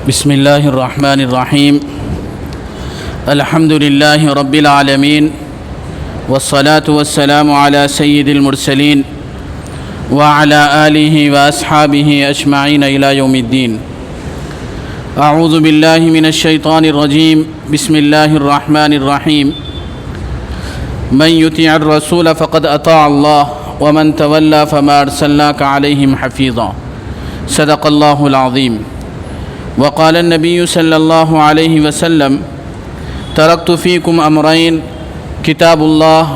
بسم الله الرحمن الرحيم. الحمد لله رب العالمين، والصلاة والسلام على سيد المرسلين وعلى آله وأصحابه أجمعين إلى يوم الدين. أعوذ بالله من الشيطان الرجيم. بسم الله الرحمن الرحيم. من يطع الرسول فقد أطاع الله ومن تولى فما أرسلناك عليهم حفيظا. صدق الله العظيم. وقال النبي صلى الله عليه وسلم: تركت فيكم أمرين، كتاب الله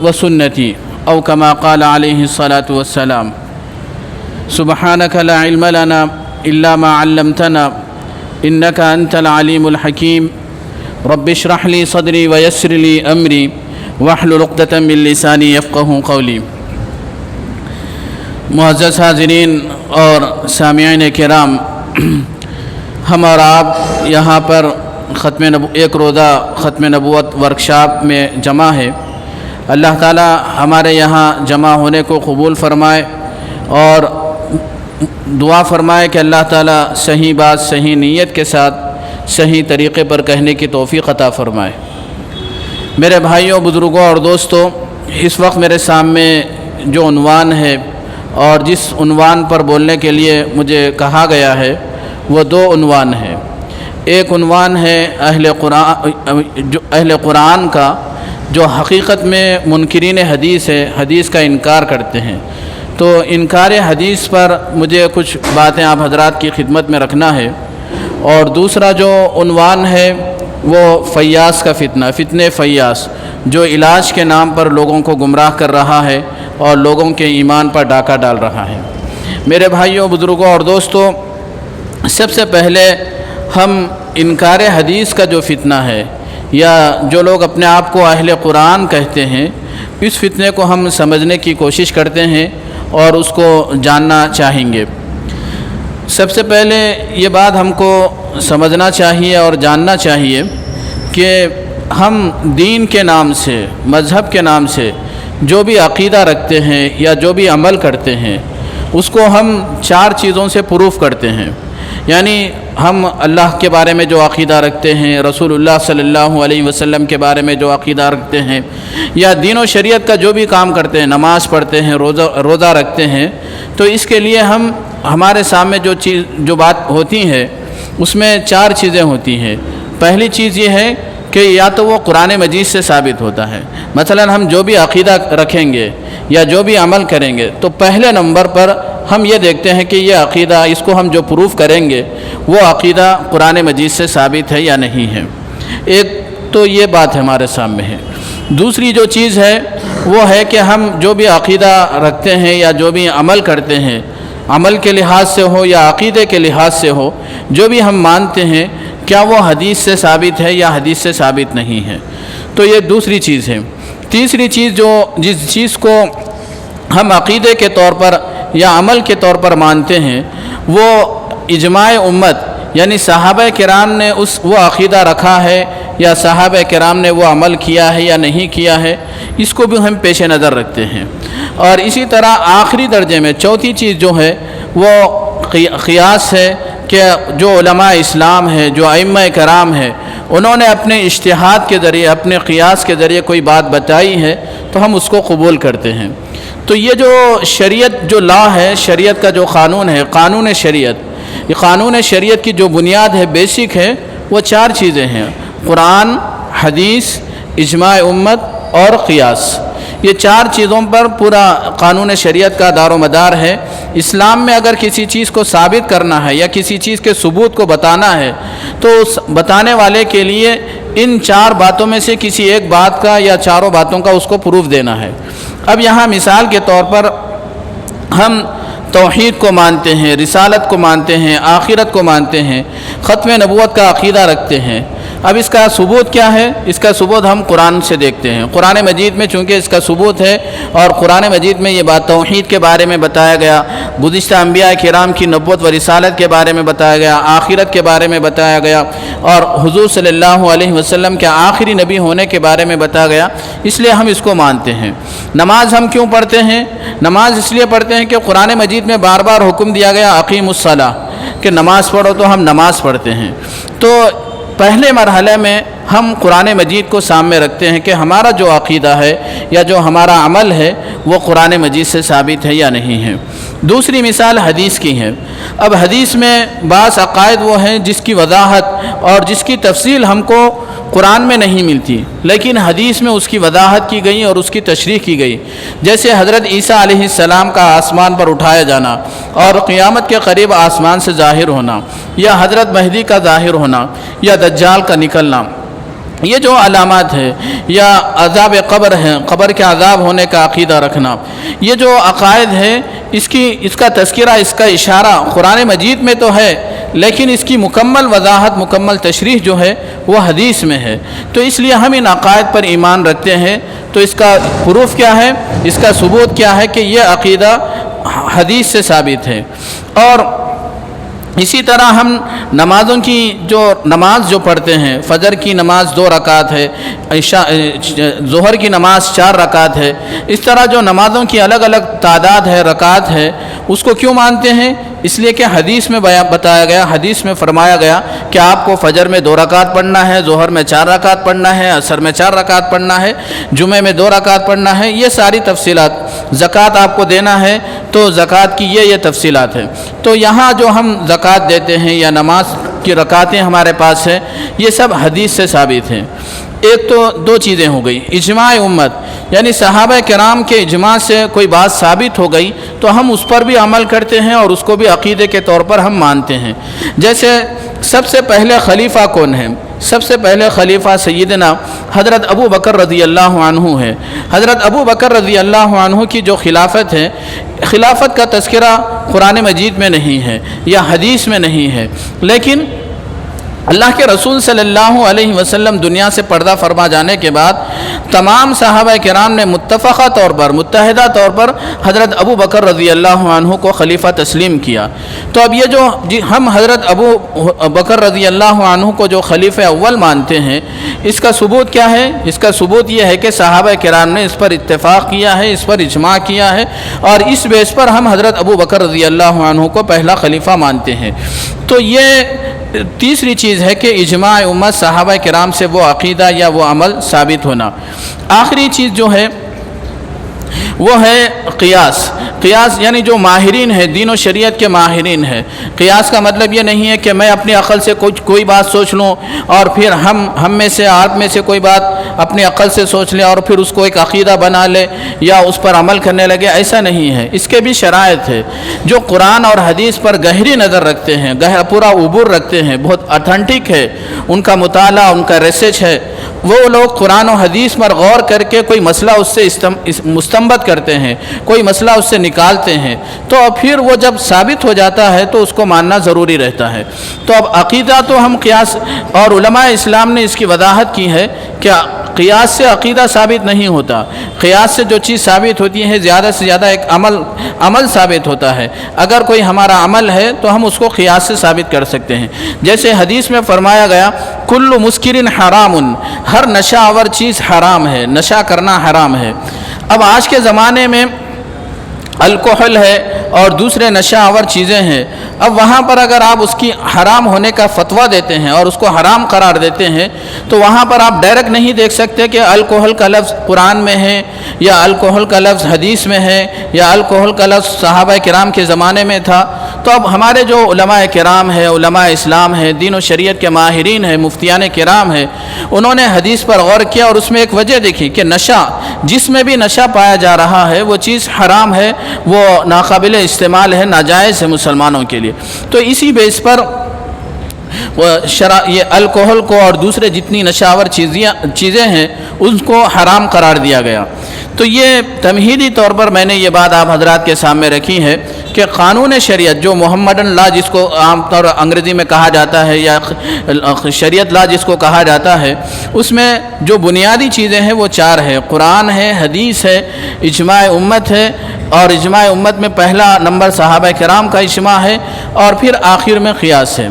وسنتي، أو كما قال عليه الصلاة والسلام. سبحانك لا علم لنا إلا ما علمتنا إنك أنت العليم الحكيم. رب اشرح لي صدري ويسر لي أمري واحلل عقدة من لساني يفقهوا قولي. معزز حاضرین اور سامعین کرام، ہم اور آپ یہاں پر ایک روزہ ختم نبوت ورکشاپ میں جمع ہے. اللہ تعالی ہمارے یہاں جمع ہونے کو قبول فرمائے اور دعا فرمائے کہ اللہ تعالی صحیح بات صحیح نیت کے ساتھ صحیح طریقے پر کہنے کی توفیق عطا فرمائے. میرے بھائیوں، بزرگوں اور دوستوں، اس وقت میرے سامنے جو عنوان ہے اور جس عنوان پر بولنے کے لیے مجھے کہا گیا ہے وہ دو عنوان ہیں. ایک عنوان ہے اہل قرآن کا، جو حقیقت میں منکرین حدیث ہے، حدیث کا انکار کرتے ہیں. تو انکار حدیث پر مجھے کچھ باتیں آپ حضرات کی خدمت میں رکھنا ہے. اور دوسرا جو عنوان ہے وہ فیاض کا فتنہ فیاض، جو علاج کے نام پر لوگوں کو گمراہ کر رہا ہے اور لوگوں کے ایمان پر ڈاکہ ڈال رہا ہے. میرے بھائیوں، بزرگوں اور دوستوں، سب سے پہلے ہم انکار حدیث کا جو فتنہ ہے، یا جو لوگ اپنے آپ کو اہل قرآن کہتے ہیں، اس فتنے کو ہم سمجھنے کی کوشش کرتے ہیں اور اس کو جاننا چاہیں گے. سب سے پہلے یہ بات ہم کو سمجھنا چاہیے اور جاننا چاہیے کہ ہم دین کے نام سے، مذہب کے نام سے جو بھی عقیدہ رکھتے ہیں یا جو بھی عمل کرتے ہیں، اس کو ہم چار چیزوں سے پروف کرتے ہیں. یعنی ہم اللہ کے بارے میں جو عقیدہ رکھتے ہیں، رسول اللہ صلی اللہ علیہ وسلم کے بارے میں جو عقیدہ رکھتے ہیں، یا دین و شریعت کا جو بھی کام کرتے ہیں، نماز پڑھتے ہیں، روزہ رکھتے ہیں، تو اس کے لیے ہمارے سامنے جو بات ہوتی ہے اس میں چار چیزیں ہوتی ہیں. پہلی چیز یہ ہے کہ یا تو وہ قرآن مجید سے ثابت ہوتا ہے. مثلا ہم جو بھی عقیدہ رکھیں گے یا جو بھی عمل کریں گے تو پہلے نمبر پر ہم یہ دیکھتے ہیں کہ یہ عقیدہ، اس کو ہم جو پروف کریں گے وہ عقیدہ قرآن مجید سے ثابت ہے یا نہیں ہے. ایک تو یہ بات ہمارے سامنے ہے. دوسری جو چیز ہے وہ ہے کہ ہم جو بھی عقیدہ رکھتے ہیں یا جو بھی عمل کرتے ہیں، عمل کے لحاظ سے ہو یا عقیدے کے لحاظ سے ہو، جو بھی ہم مانتے ہیں، کیا وہ حدیث سے ثابت ہے یا حدیث سے ثابت نہیں ہے. تو یہ دوسری چیز ہے. تیسری چیز، جس چیز کو ہم عقیدے کے طور پر یا عمل کے طور پر مانتے ہیں، وہ اجماع امت، یعنی صحابہ کرام نے وہ عقیدہ رکھا ہے یا صحابہ کرام نے وہ عمل کیا ہے یا نہیں کیا ہے، اس کو بھی ہم پیش نظر رکھتے ہیں. اور اسی طرح آخری درجے میں چوتھی چیز جو ہے وہ قیاس ہے، کہ جو علماء اسلام ہے، جو ائمہ کرام ہے، انہوں نے اپنے اجتہاد کے ذریعے، اپنے قیاس کے ذریعے کوئی بات بتائی ہے تو ہم اس کو قبول کرتے ہیں. تو یہ جو شریعت، جو لا ہے، شریعت کا جو قانون ہے، قانون شریعت، یہ قانون شریعت کی جو بنیاد ہے، بیسک ہے، وہ چار چیزیں ہیں: قرآن، حدیث، اجماع امت اور قیاس. یہ چار چیزوں پر پورا قانون شریعت کا دار و مدار ہے. اسلام میں اگر کسی چیز کو ثابت کرنا ہے یا کسی چیز کے ثبوت کو بتانا ہے تو اس بتانے والے کے لیے ان چار باتوں میں سے کسی ایک بات کا یا چاروں باتوں کا اس کو پروف دینا ہے. اب یہاں مثال کے طور پر ہم توحید کو مانتے ہیں، رسالت کو مانتے ہیں، آخرت کو مانتے ہیں، ختم نبوت کا عقیدہ رکھتے ہیں. اب اس کا ثبوت کیا ہے؟ اس کا ثبوت ہم قرآن سے دیکھتے ہیں. قرآن مجید میں چونکہ اس کا ثبوت ہے اور قرآن مجید میں یہ بات توحید کے بارے میں بتایا گیا، گزشتہ انبیاء کرام کی نبوت و رسالت کے بارے میں بتایا گیا، آخرت کے بارے میں بتایا گیا، اور حضور صلی اللہ علیہ وسلم کے آخری نبی ہونے کے بارے میں بتایا گیا، اس لیے ہم اس کو مانتے ہیں. نماز ہم کیوں پڑھتے ہیں؟ نماز اس لیے پڑھتے ہیں کہ قرآن مجید میں بار بار حکم دیا گیا اقیم الصلاۃ، کہ نماز پڑھو تو ہم نماز پڑھتے ہیں۔ تو پہلے مرحلے میں ہم قرآن مجید کو سامنے رکھتے ہیں کہ ہمارا جو عقیدہ ہے یا جو ہمارا عمل ہے وہ قرآن مجید سے ثابت ہے یا نہیں ہے۔ دوسری مثال حدیث کی ہے۔ اب حدیث میں بعض عقائد وہ ہیں جس کی وضاحت اور جس کی تفصیل ہم کو قرآن میں نہیں ملتی، لیکن حدیث میں اس کی وضاحت کی گئی اور اس کی تشریح کی گئی، جیسے حضرت عیسیٰ علیہ السلام کا آسمان پر اٹھایا جانا اور قیامت کے قریب آسمان سے ظاہر ہونا، یا حضرت مہدی کا ظاہر ہونا، یا دجال کا نکلنا۔ یہ جو علامات ہے، یا عذاب قبر ہے، قبر کے عذاب ہونے کا عقیدہ رکھنا، یہ جو عقائد ہے اس کا تذکرہ، اس کا اشارہ قرآن مجید میں تو ہے، لیکن اس کی مکمل وضاحت، مکمل تشریح جو ہے وہ حدیث میں ہے۔ تو اس لیے ہم ان عقائد پر ایمان رکھتے ہیں۔ تو اس کا پروف کیا ہے، اس کا ثبوت کیا ہے کہ یہ عقیدہ حدیث سے ثابت ہے۔ اور اسی طرح ہم نمازوں کی نماز جو پڑھتے ہیں، فجر کی نماز 2 رکعت ہے، ظہر کی نماز 4 رکعت ہے، اس طرح جو نمازوں کی الگ الگ تعداد ہے، رکعت ہے، اس کو کیوں مانتے ہیں؟ اس لیے کہ حدیث میں بتایا گیا، حدیث میں فرمایا گیا کہ آپ کو فجر میں 2 رکعت پڑھنا ہے، ظہر میں 4 رکعت پڑھنا ہے، عصر میں 4 رکعت پڑھنا ہے، جمعہ میں 2 رکعت پڑھنا ہے، یہ ساری تفصیلات۔ زکوٰۃ آپ کو دینا ہے تو زکوٰۃ کی یہ تفصیلات ہیں۔ تو یہاں جو ہم زکوٰۃ دیتے ہیں یا نماز کی رکعتیں ہمارے پاس ہیں، یہ سب حدیث سے ثابت ہیں۔ ایک تو 2 چیزیں ہو گئی، اجماع امت، یعنی صحابہ کرام کے اجماع سے کوئی بات ثابت ہو گئی تو ہم اس پر بھی عمل کرتے ہیں اور اس کو بھی عقیدے کے طور پر ہم مانتے ہیں۔ جیسے سب سے پہلے خلیفہ کون ہے؟ سب سے پہلے خلیفہ سیدنا حضرت ابو بکر رضی اللہ عنہ ہے۔ حضرت ابو بکر رضی اللہ عنہ کی جو خلافت ہے، خلافت کا تذکرہ قرآن مجید میں نہیں ہے یا حدیث میں نہیں ہے، لیکن اللہ کے رسول صلی اللہ علیہ وسلم دنیا سے پردہ فرما جانے کے بعد تمام صحابہ کرام نے متفقہ طور پر، متحدہ طور پر حضرت ابو بکر رضی اللہ عنہ کو خلیفہ تسلیم کیا۔ تو اب یہ جو ہم حضرت ابو بکر رضی اللہ عنہ کو جو خلیفہ اول مانتے ہیں، اس کا ثبوت کیا ہے؟ اس کا ثبوت یہ ہے کہ صحابہ کرام نے اس پر اتفاق کیا ہے، اس پر اجماع کیا ہے، اور اس بیس پر ہم حضرت ابو بکر رضی اللہ عنہ کو پہلا خلیفہ مانتے ہیں۔ تو یہ تیسری چیز ہے کہ اجماع امت، صحابہ کرام سے وہ عقیدہ یا وہ عمل ثابت ہونا۔ آخری چیز جو ہے وہ ہے قیاس۔ قیاس یعنی جو ماہرین ہیں، دین و شریعت کے ماہرین ہیں۔ قیاس کا مطلب یہ نہیں ہے کہ میں اپنی عقل سے کوئی بات سوچ لوں اور پھر ہم میں سے، آپ میں سے کوئی بات اپنی عقل سے سوچ لیں اور پھر اس کو ایک عقیدہ بنا لے یا اس پر عمل کرنے لگے، ایسا نہیں ہے۔ اس کے بھی شرائط ہے۔ جو قرآن اور حدیث پر گہری نظر رکھتے ہیں، پورا عبور رکھتے ہیں، بہت اتھینٹک ہے ان کا مطالعہ، ان کا ریسرچ ہے، وہ لوگ قرآن و حدیث پر غور کر کے کوئی مسئلہ اس سے مستنبط کرتے ہیں، کوئی مسئلہ اس سے نکالتے ہیں، تو پھر وہ جب ثابت ہو جاتا ہے تو اس کو ماننا ضروری رہتا ہے۔ تو اب عقیدہ تو ہم قیاس، اور علماء اسلام نے اس کی وضاحت کی ہے کہ قیاس سے عقیدہ ثابت نہیں ہوتا۔ قیاس سے جو چیز ثابت ہوتی ہے، زیادہ سے زیادہ ایک عمل ثابت ہوتا ہے۔ اگر کوئی ہمارا عمل ہے تو ہم اس کو قیاس سے ثابت کر سکتے ہیں۔ جیسے حدیث میں فرمایا گیا، کل مسکر حرام، ہر نشہ آور چیز حرام ہے، نشہ کرنا حرام ہے۔ اب آج کے زمانے میں الکحل ہے اور دوسرے نشہ آور چیزیں ہیں۔ اب وہاں پر اگر آپ اس کی حرام ہونے کا فتویٰ دیتے ہیں اور اس کو حرام قرار دیتے ہیں تو وہاں پر آپ ڈائریکٹ نہیں دیکھ سکتے کہ الکحل کا لفظ قرآن میں ہے یا الکحل کا لفظ حدیث میں ہے یا الکحل کا لفظ صحابہ کرام کے زمانے میں تھا۔ تو اب ہمارے جو علماء کرام ہیں، علماء اسلام ہیں، دین و شریعت کے ماہرین ہیں، مفتیان کرام ہیں، انہوں نے حدیث پر غور کیا اور اس میں ایک وجہ دیکھی کہ نشہ، جس میں بھی نشہ پایا جا رہا ہے وہ چیز حرام ہے، وہ ناقابل استعمال ہے، ناجائز ہے مسلمانوں کے لیے۔ تو اسی بیس پر یہ الکحل کو اور دوسرے جتنی نشاور چیزیں ہیں ان کو حرام قرار دیا گیا۔ تو یہ تمہیدی طور پر میں نے یہ بات آپ حضرات کے سامنے رکھی ہے کہ قانون شریعت جو محمدن لا، جس کو عام طور انگریزی میں کہا جاتا ہے یا شریعت لا جس کو کہا جاتا ہے، اس میں جو بنیادی چیزیں ہیں وہ 4 ہیں، قرآن ہے، حدیث ہے، اجماع امت ہے، اور اجماع امت میں پہلا نمبر صحابہ کرام کا اجماع ہے، اور پھر آخر میں قیاس ہے۔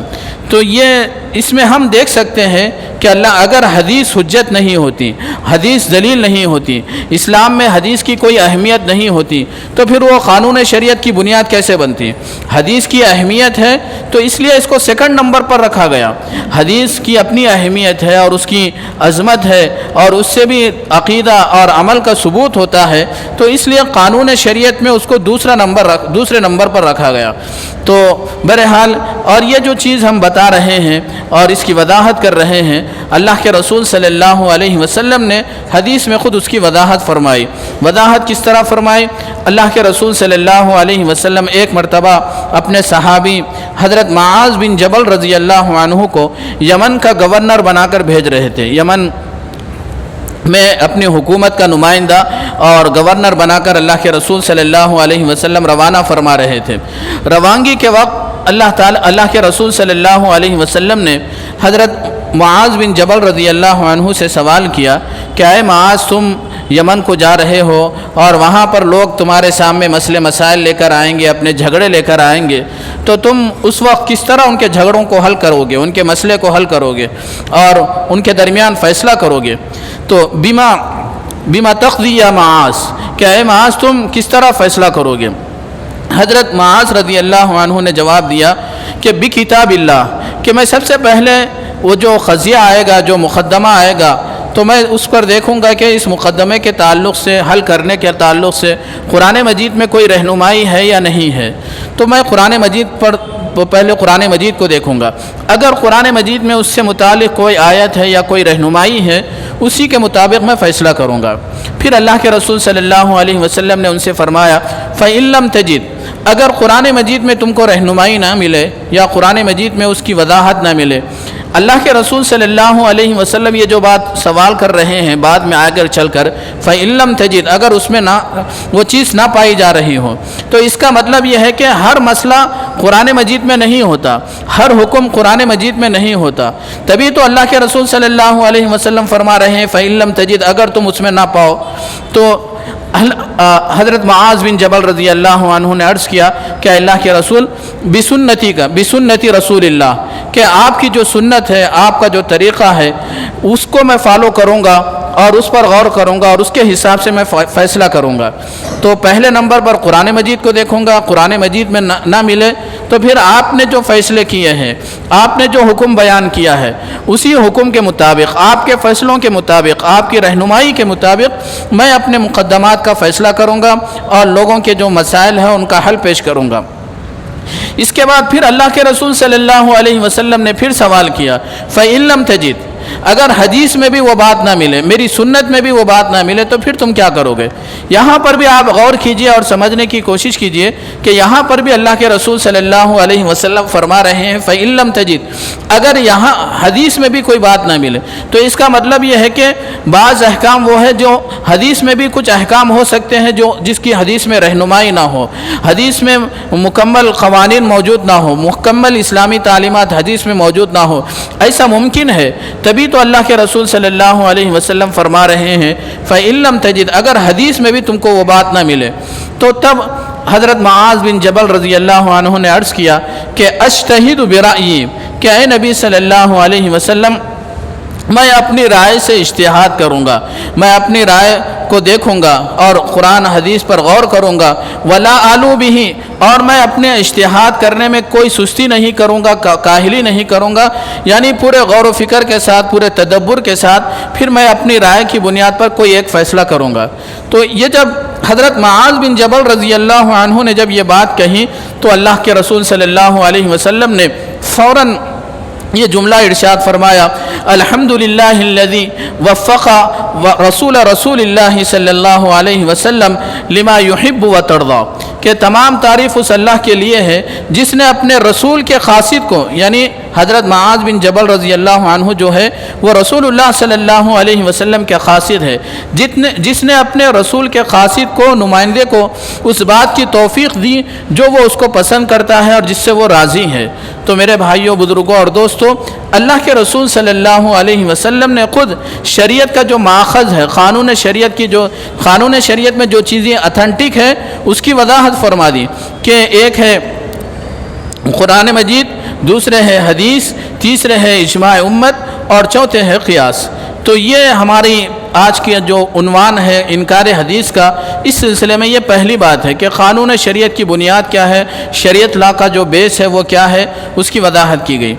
تو یہ اس میں ہم دیکھ سکتے ہیں کہ اللہ اگر حدیث حجت نہیں ہوتی، حدیث دلیل نہیں ہوتی، اسلام میں حدیث کی کوئی اہمیت نہیں ہوتی، تو پھر وہ قانون شریعت کی بنیاد کیسے بنتی؟ حدیث کی اہمیت ہے تو اس لیے اس کو سیکنڈ نمبر پر رکھا گیا۔ حدیث کی اپنی اہمیت ہے اور اس کی عظمت ہے اور اس سے بھی عقیدہ اور عمل کا ثبوت ہوتا ہے، تو اس لیے قانون شریعت میں اس کو دوسرے نمبر پر رکھا گیا۔ تو بہرحال اور یہ جو چیز ہم بتا رہے ہیں اور اس کی وضاحت کر رہے ہیں، اللہ کے رسول صلی اللہ علیہ وسلم نے حدیث میں خود اس کی وضاحت فرمائی۔ وضاحت کس طرح فرمائی؟ اللہ کے رسول صلی اللہ علیہ وسلم ایک مرتبہ اپنے صحابی حضرت معاذ بن جبل رضی اللہ عنہ کو یمن کا گورنر بنا کر بھیج رہے تھے۔ یمن میں اپنی حکومت کا نمائندہ اور گورنر بنا کر اللہ کے رسول صلی اللہ علیہ وسلم روانہ فرما رہے تھے۔ روانگی کے وقت اللہ کے رسول صلی اللہ علیہ وسلم نے حضرت معاذ بن جبل رضی اللہ عنہ سے سوال کیا کہ اے معاذ، تم یمن کو جا رہے ہو اور وہاں پر لوگ تمہارے سامنے مسئلے مسائل لے کر آئیں گے، اپنے جھگڑے لے کر آئیں گے، تو تم اس وقت کس طرح ان کے جھگڑوں کو حل کرو گے، ان کے مسئلے کو حل کرو گے اور ان کے درمیان فیصلہ کرو گے؟ تو بما تقضی یا معاذ، کہ اے معاذ تم کس طرح فیصلہ کرو گے؟ حضرت معاذ رضی اللہ عنہ نے جواب دیا کہ بکتاب اللہ، کہ میں سب سے پہلے وہ جو قضیہ آئے گا، جو مقدمہ آئے گا، تو میں اس پر دیکھوں گا کہ اس مقدمے کے تعلق سے، حل کرنے کے تعلق سے قرآن مجید میں کوئی رہنمائی ہے یا نہیں ہے۔ تو میں قرآن مجید پر پہلے قرآن مجید کو دیکھوں گا، اگر قرآن مجید میں اس سے متعلق کوئی آیت ہے یا کوئی رہنمائی ہے، اسی کے مطابق میں فیصلہ کروں گا۔ پھر اللہ کے رسول صلی اللہ علیہ وسلم نے ان سے فرمایا فَإِن لَّمْ تَجِدْ، اگر قرآن مجید میں تم کو رہنمائی نہ ملے یا قرآن مجید میں اس کی وضاحت نہ ملے، اللہ کے رسول صلی اللہ علیہ وسلم یہ جو بات سوال کر رہے ہیں بعد میں آگر چل کر، فَإِن لَّمْ تَجِدْ، اگر اس میں وہ چیز نہ پائی جا رہی ہو، تو اس کا مطلب یہ ہے کہ ہر مسئلہ قرآن مجید میں نہیں ہوتا، ہر حکم قرآن مجید میں نہیں ہوتا۔ تبھی تو اللہ کے رسول صلی اللہ علیہ وسلم فرما رہے ہیں فَإِن لَّمْ تَجِدْ، اگر تم اس میں نہ پاؤ تو حضرت معاذ بن جبل رضی اللہ عنہ نے عرض کیا کہ اللہ کے رسول بسنتی رسول اللہ، کہ آپ کی جو سنت ہے، آپ کا جو طریقہ ہے، اس کو میں فالو کروں گا اور اس پر غور کروں گا اور اس کے حساب سے میں فیصلہ کروں گا۔ تو پہلے نمبر پر قرآن مجید کو دیکھوں گا، قرآن مجید میں نہ ملے تو پھر آپ نے جو فیصلے کیے ہیں، آپ نے جو حکم بیان کیا ہے، اسی حکم کے مطابق، آپ کے فیصلوں کے مطابق، آپ کی رہنمائی کے مطابق میں اپنے مقدمات کا فیصلہ کروں گا اور لوگوں کے جو مسائل ہیں ان کا حل پیش کروں گا۔ اس کے بعد پھر اللہ کے رسول صلی اللہ علیہ وسلم نے پھر سوال کیا فَإِن لَّمْ تَجِدْ، اگر حدیث میں بھی وہ بات نہ ملے، میری سنت میں بھی وہ بات نہ ملے، تو پھر تم کیا کرو گے؟ یہاں پر بھی آپ غور کیجئے اور سمجھنے کی کوشش کیجئے کہ یہاں پر بھی اللہ کے رسول صلی اللہ علیہ وسلم فرما رہے ہیں فَإِن لَّمْ تَجِدْ، اگر یہاں حدیث میں بھی کوئی بات نہ ملے، تو اس کا مطلب یہ ہے کہ بعض احکام وہ ہے جو حدیث میں بھی کچھ احکام ہو سکتے ہیں جس کی حدیث میں رہنمائی نہ ہو، حدیث میں مکمل قوانین موجود نہ ہو، مکمل اسلامی تعلیمات حدیث میں موجود نہ ہو، ایسا ممکن ہے۔ تبھی تو اللہ کے رسول صلی اللہ علیہ وسلم فرما رہے ہیں فَإِن لَّمْ تَجِدْ، اگر حدیث میں بھی تم کو وہ بات نہ ملے، تو تب حضرت معاذ بن جبل رضی اللہ عنہ نے عرض کیا کہ اجتہد برأیی، کہ اے نبی صلی اللہ علیہ وسلم میں اپنی رائے سے اجتہاد کروں گا، میں اپنی رائے کو دیکھوں گا اور قرآن حدیث پر غور کروں گا، ولا آلو بھی، اور میں اپنے اجتہاد کرنے میں کوئی سستی نہیں کروں گا، کاہلی نہیں کروں گا، یعنی پورے غور و فکر کے ساتھ، پورے تدبر کے ساتھ پھر میں اپنی رائے کی بنیاد پر کوئی ایک فیصلہ کروں گا۔ تو یہ جب حضرت معاذ بن جبل رضی اللہ عنہ نے جب یہ بات کہی تو اللہ کے رسول صلی اللہ علیہ وسلم نے فوراً یہ جملہ ارشاد فرمایا الحمدللہ الذی وفق رسول اللہ صلی اللہ علیہ وسلم لما یحب و ترضا، کہ تمام تعریف اس اللہ کے لیے ہے جس نے اپنے رسول کے قاصد کو، یعنی حضرت معاذ بن جبل رضی اللہ عنہ جو ہے وہ رسول اللہ صلی اللہ علیہ وسلم کے قاصد ہے، جس نے اپنے رسول کے قاصد کو، نمائندے کو اس بات کی توفیق دی جو وہ اس کو پسند کرتا ہے اور جس سے وہ راضی ہے۔ تو میرے بھائیوں، بزرگوں اور دوستوں، اللہ کے رسول صلی اللہ علیہ وسلم نے خود شریعت کا جو ماخذ ہے، قانون شریعت میں جو چیزیں اتھینٹک ہے اس کی وضاحت فرما دی کہ ایک ہے قرآن مجید، دوسرے ہے حدیث، تیسرے ہے اجماع امت اور چوتھے ہے قیاس۔ تو یہ ہماری آج کی جو عنوان ہے انکار حدیث کا، اس سلسلے میں یہ پہلی بات ہے کہ قانون شریعت کی بنیاد کیا ہے، شریعت لا کا جو بیس ہے وہ کیا ہے، اس کی وضاحت کی گئی۔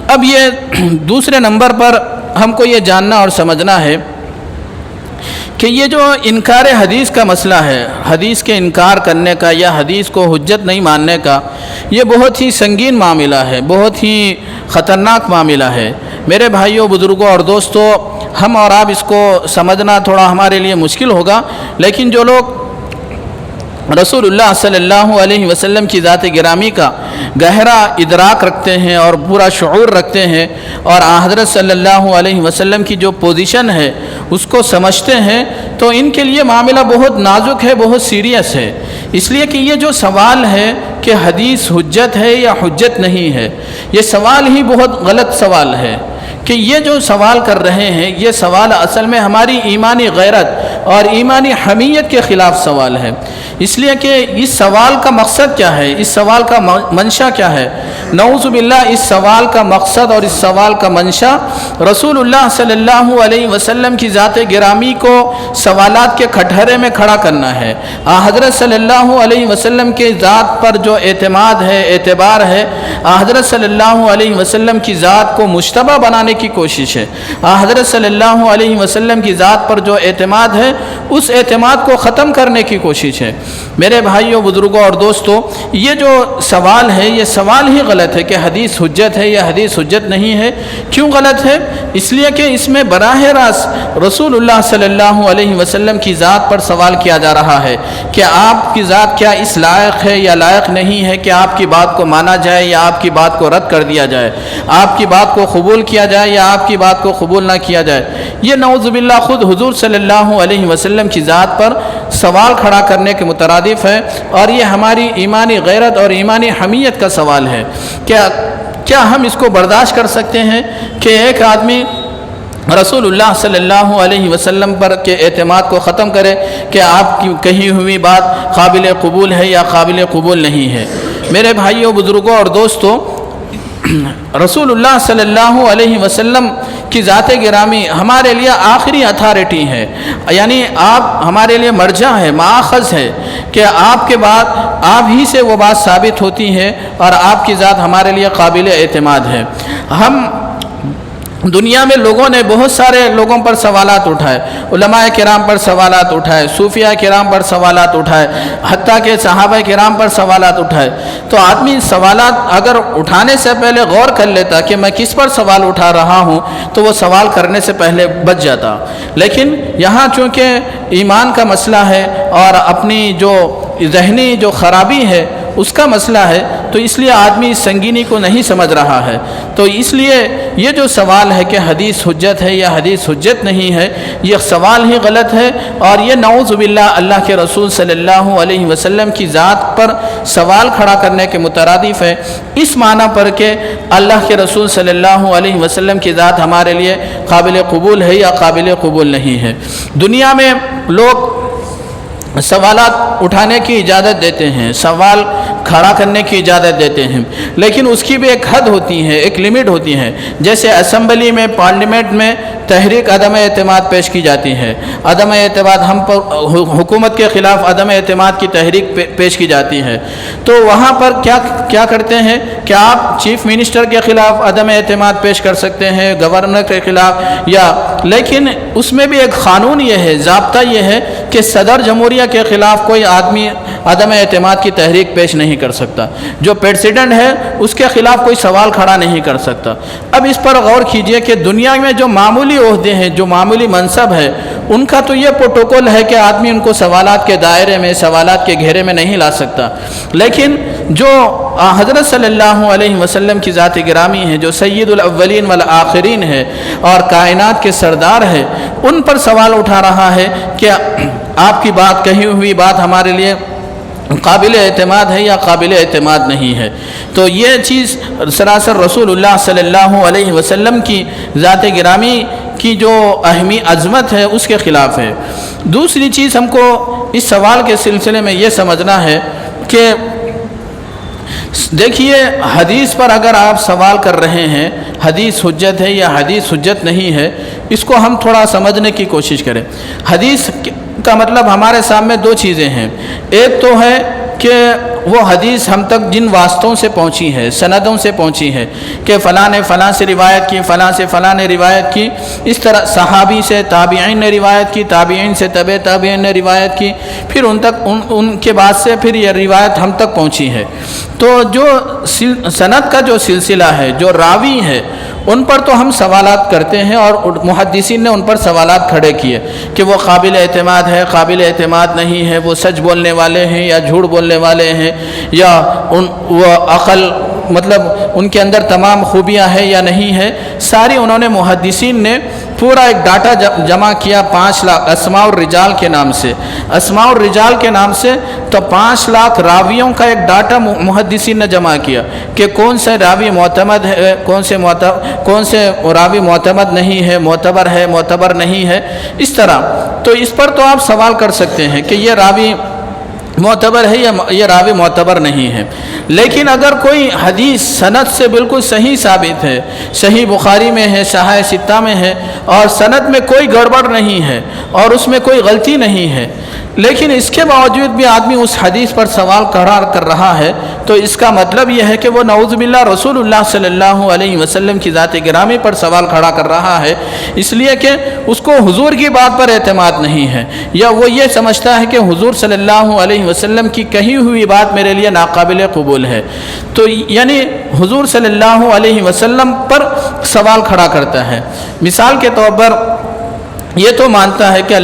اب یہ دوسرے نمبر پر ہم کو یہ جاننا اور سمجھنا ہے کہ یہ جو انکار حدیث کا مسئلہ ہے، حدیث کے انکار کرنے کا یا حدیث کو حجت نہیں ماننے کا، یہ بہت ہی سنگین معاملہ ہے، بہت ہی خطرناک معاملہ ہے۔ میرے بھائیوں، بزرگوں اور دوستوں، ہم اور آپ اس کو سمجھنا تھوڑا ہمارے لیے مشکل ہوگا، لیکن جو لوگ رسول اللہ صلی اللہ علیہ وسلم کی ذات گرامی کا گہرا ادراک رکھتے ہیں اور پورا شعور رکھتے ہیں، اور حضرت صلی اللہ علیہ وسلم کی جو پوزیشن ہے اس کو سمجھتے ہیں، تو ان کے لیے معاملہ بہت نازک ہے، بہت سیریس ہے۔ اس لیے کہ یہ جو سوال ہے کہ حدیث حجت ہے یا حجت نہیں ہے، یہ سوال ہی بہت غلط سوال ہے۔ کہ یہ جو سوال کر رہے ہیں، یہ سوال اصل میں ہماری ایمانی غیرت اور ایمانی حمیت کے خلاف سوال ہے۔ اس لیے کہ اس سوال کا مقصد کیا ہے، اس سوال کا منشا کیا ہے؟ نعوذ باللہ، اس سوال کا مقصد اور اس سوال کا منشا رسول اللہ صلی اللہ علیہ وسلم کی ذات گرامی کو سوالات کے کھٹہرے میں کھڑا کرنا ہے۔ حضرت صلی اللہ علیہ وسلم کے ذات پر جو اعتماد ہے، اعتبار ہے، حضرت صلی اللہ علیہ وسلم کی ذات کو مشتبہ بنانے کی کوشش ہے۔ حضرت صلی اللہ علیہ وسلم کی ذات پر جو اعتماد ہے، اس اعتماد کو ختم کرنے کی کوشش ہے۔ میرے بھائیوں، بزرگوں اور دوستوں، یہ جو سوال ہے، یہ سوال ہی غلط ہے کہ حدیث حجت ہے یا حدیث حجت نہیں ہے۔ کیوں غلط ہے؟ اس لیے کہ اس میں براہ راست رسول اللہ صلی اللہ علیہ وسلم کی ذات پر سوال کیا جا رہا ہے کہ آپ کی ذات کیا اس لائق ہے یا لائق نہیں ہے کہ آپ کی بات کو مانا جائے یا آپ کی بات کو رد کر دیا جائے، آپ کی بات کو قبول کیا جائے یا آپ کی بات کو قبول نہ کیا جائے۔ یہ نعوذ باللہ خود حضور صلی اللہ علیہ وسلم کی ذات پر سوال کھڑا کرنے کے مترادف ہے، اور یہ ہماری ایمانی غیرت اور ایمانی حمیت کا سوال ہے۔ کیا ہم اس کو برداشت کر سکتے ہیں کہ ایک آدمی رسول اللہ صلی اللہ علیہ وسلم پر کے اعتماد کو ختم کرے کہ آپ کی کہی ہوئی بات قابل قبول ہے یا قابل قبول نہیں ہے؟ میرے بھائیوں، بزرگوں اور دوستوں، رسول اللہ صلی اللہ علیہ وسلم کی ذات گرامی ہمارے لیے آخری اتھارٹی ہے، یعنی آپ ہمارے لیے مرجع ہے، ماخذ ہے کہ آپ کے بعد آپ ہی سے وہ بات ثابت ہوتی ہے، اور آپ کی ذات ہمارے لیے قابل اعتماد ہے۔ ہم دنیا میں لوگوں نے بہت سارے لوگوں پر سوالات اٹھائے، علماء کرام پر سوالات اٹھائے، صوفیاء کرام پر سوالات اٹھائے، حتیٰ کہ صحابہ کرام پر سوالات اٹھائے۔ تو آدمی سوالات اگر اٹھانے سے پہلے غور کر لیتا کہ میں کس پر سوال اٹھا رہا ہوں، تو وہ سوال کرنے سے پہلے بچ جاتا۔ لیکن یہاں چونکہ ایمان کا مسئلہ ہے اور اپنی جو ذہنی جو خرابی ہے اس کا مسئلہ ہے، تو اس لیے آدمی اس سنگینی کو نہیں سمجھ رہا ہے۔ تو اس لیے یہ جو سوال ہے کہ حدیث حجت ہے یا حدیث حجت نہیں ہے، یہ سوال ہی غلط ہے، اور یہ نعوذ باللہ اللہ کے رسول صلی اللہ علیہ وسلم کی ذات پر سوال کھڑا کرنے کے مترادف ہے، اس معنی پر کہ اللہ کے رسول صلی اللہ علیہ وسلم کی ذات ہمارے لیے قابل قبول ہے یا قابل قبول نہیں ہے۔ دنیا میں لوگ سوالات اٹھانے کی اجازت دیتے ہیں، سوال کھڑا کرنے کی اجازت دیتے ہیں، لیکن اس کی بھی ایک حد ہوتی ہے، ایک لیمٹ ہوتی ہے۔ جیسے اسمبلی میں، پارلیمنٹ میں تحریک عدم اعتماد پیش کی جاتی ہے، عدم اعتماد ہم پر، حکومت کے خلاف عدم اعتماد کی تحریک پیش کی جاتی ہے، تو وہاں پر کیا کرتے ہیں کہ آپ چیف منسٹر کے خلاف عدم اعتماد پیش کر سکتے ہیں، گورنر کے خلاف، یا لیکن اس میں بھی ایک قانون یہ ہے، ضابطہ یہ ہے کہ صدر جمہوریہ کے خلاف کوئی آدمی عدم اعتماد کی تحریک پیش نہیں کر سکتا، جو پریزیڈنٹ ہے اس کے خلاف کوئی سوال کھڑا نہیں کر سکتا۔ اب اس پر غور کیجئے کہ دنیا میں جو معمولی عہدے ہیں، جو معمولی منصب ہے، ان کا تو یہ پروٹوکول ہے کہ آدمی ان کو سوالات کے دائرے میں، سوالات کے گھیرے میں نہیں لا سکتا، لیکن جو حضرت صلی اللہ علیہ وسلم کی ذات گرامی ہے، جو سید الاولین والآخرین ہے اور کائنات کے سردار ہے، ان پر سوال اٹھا رہا ہے کہ آپ کی بات، کہی ہوئی بات ہمارے لیے قابل اعتماد ہے یا قابل اعتماد نہیں ہے۔ تو یہ چیز سراسر رسول اللہ صلی اللہ علیہ وسلم کی ذات گرامی کی جو اہمی عظمت ہے اس کے خلاف ہے۔ دوسری چیز ہم کو اس سوال کے سلسلے میں یہ سمجھنا ہے کہ دیکھیے حدیث پر اگر آپ سوال کر رہے ہیں حدیث حجت ہے یا حدیث حجت نہیں ہے، اس کو ہم تھوڑا سمجھنے کی کوشش کریں۔ حدیث کا مطلب ہمارے سامنے دو چیزیں ہیں، ایک تو ہے کہ وہ حدیث ہم تک جن واسطوں سے پہنچی ہے، سندوں سے پہنچی ہے کہ فلاں نے فلاں سے روایت کی، فلاں سے فلاں نے روایت کی، اس طرح صحابی سے تابعین نے روایت کی، تابعین سے تبع تابعین نے روایت کی، پھر ان تک ان کے بعد سے پھر یہ روایت ہم تک پہنچی ہے۔ تو جو سند کا جو سلسلہ ہے، جو راوی ہے، ان پر تو ہم سوالات کرتے ہیں، اور محدثین نے ان پر سوالات کھڑے کیے کہ وہ قابل اعتماد ہے، قابل اعتماد نہیں ہے، وہ سچ بولنے والے ہیں یا جھوٹ بولنے والے ہیں، یا وہ عقل مطلب ان کے اندر تمام خوبیاں ہیں یا نہیں ہے۔ ساری انہوں نے محدثین نے پورا ایک ڈاٹا جمع کیا 5 لاکھ اسماء الرجال کے نام سے، اسماء الرجال کے نام سے تو 5 لاکھ راویوں کا ایک ڈاٹا محدثین نے جمع کیا کہ کون سے راوی معتمد ہے، کون سے راوی معتمد نہیں ہے، معتبر نہیں ہے، اس طرح۔ تو اس پر تو آپ سوال کر سکتے ہیں کہ یہ راوی معتبر ہے یا یہ راوی معتبر نہیں ہے، لیکن اگر کوئی حدیث سند سے بالکل صحیح ثابت ہے، صحیح بخاری میں ہے، صحیح ستہ میں ہے، اور سند میں کوئی گڑبڑ نہیں ہے اور اس میں کوئی غلطی نہیں ہے، لیکن اس کے باوجود بھی آدمی اس حدیث پر سوال قرار کر رہا ہے، تو اس کا مطلب یہ ہے کہ وہ نعوذ باللہ رسول اللہ صلی اللہ علیہ وسلم کی ذات گرامی پر سوال کھڑا کر رہا ہے، اس لیے کہ اس کو حضور کی بات پر اعتماد نہیں ہے، یا وہ یہ سمجھتا ہے کہ حضور صلی اللہ علیہ وسلم کی کہی ہوئی بات میرے لیے ناقابل قبول ہے، تو یعنی حضور صلی اللہ علیہ وسلم پر سوال کھڑا کرتا ہے۔ مثال کے طور پر یہ تو مانتا ہے کہ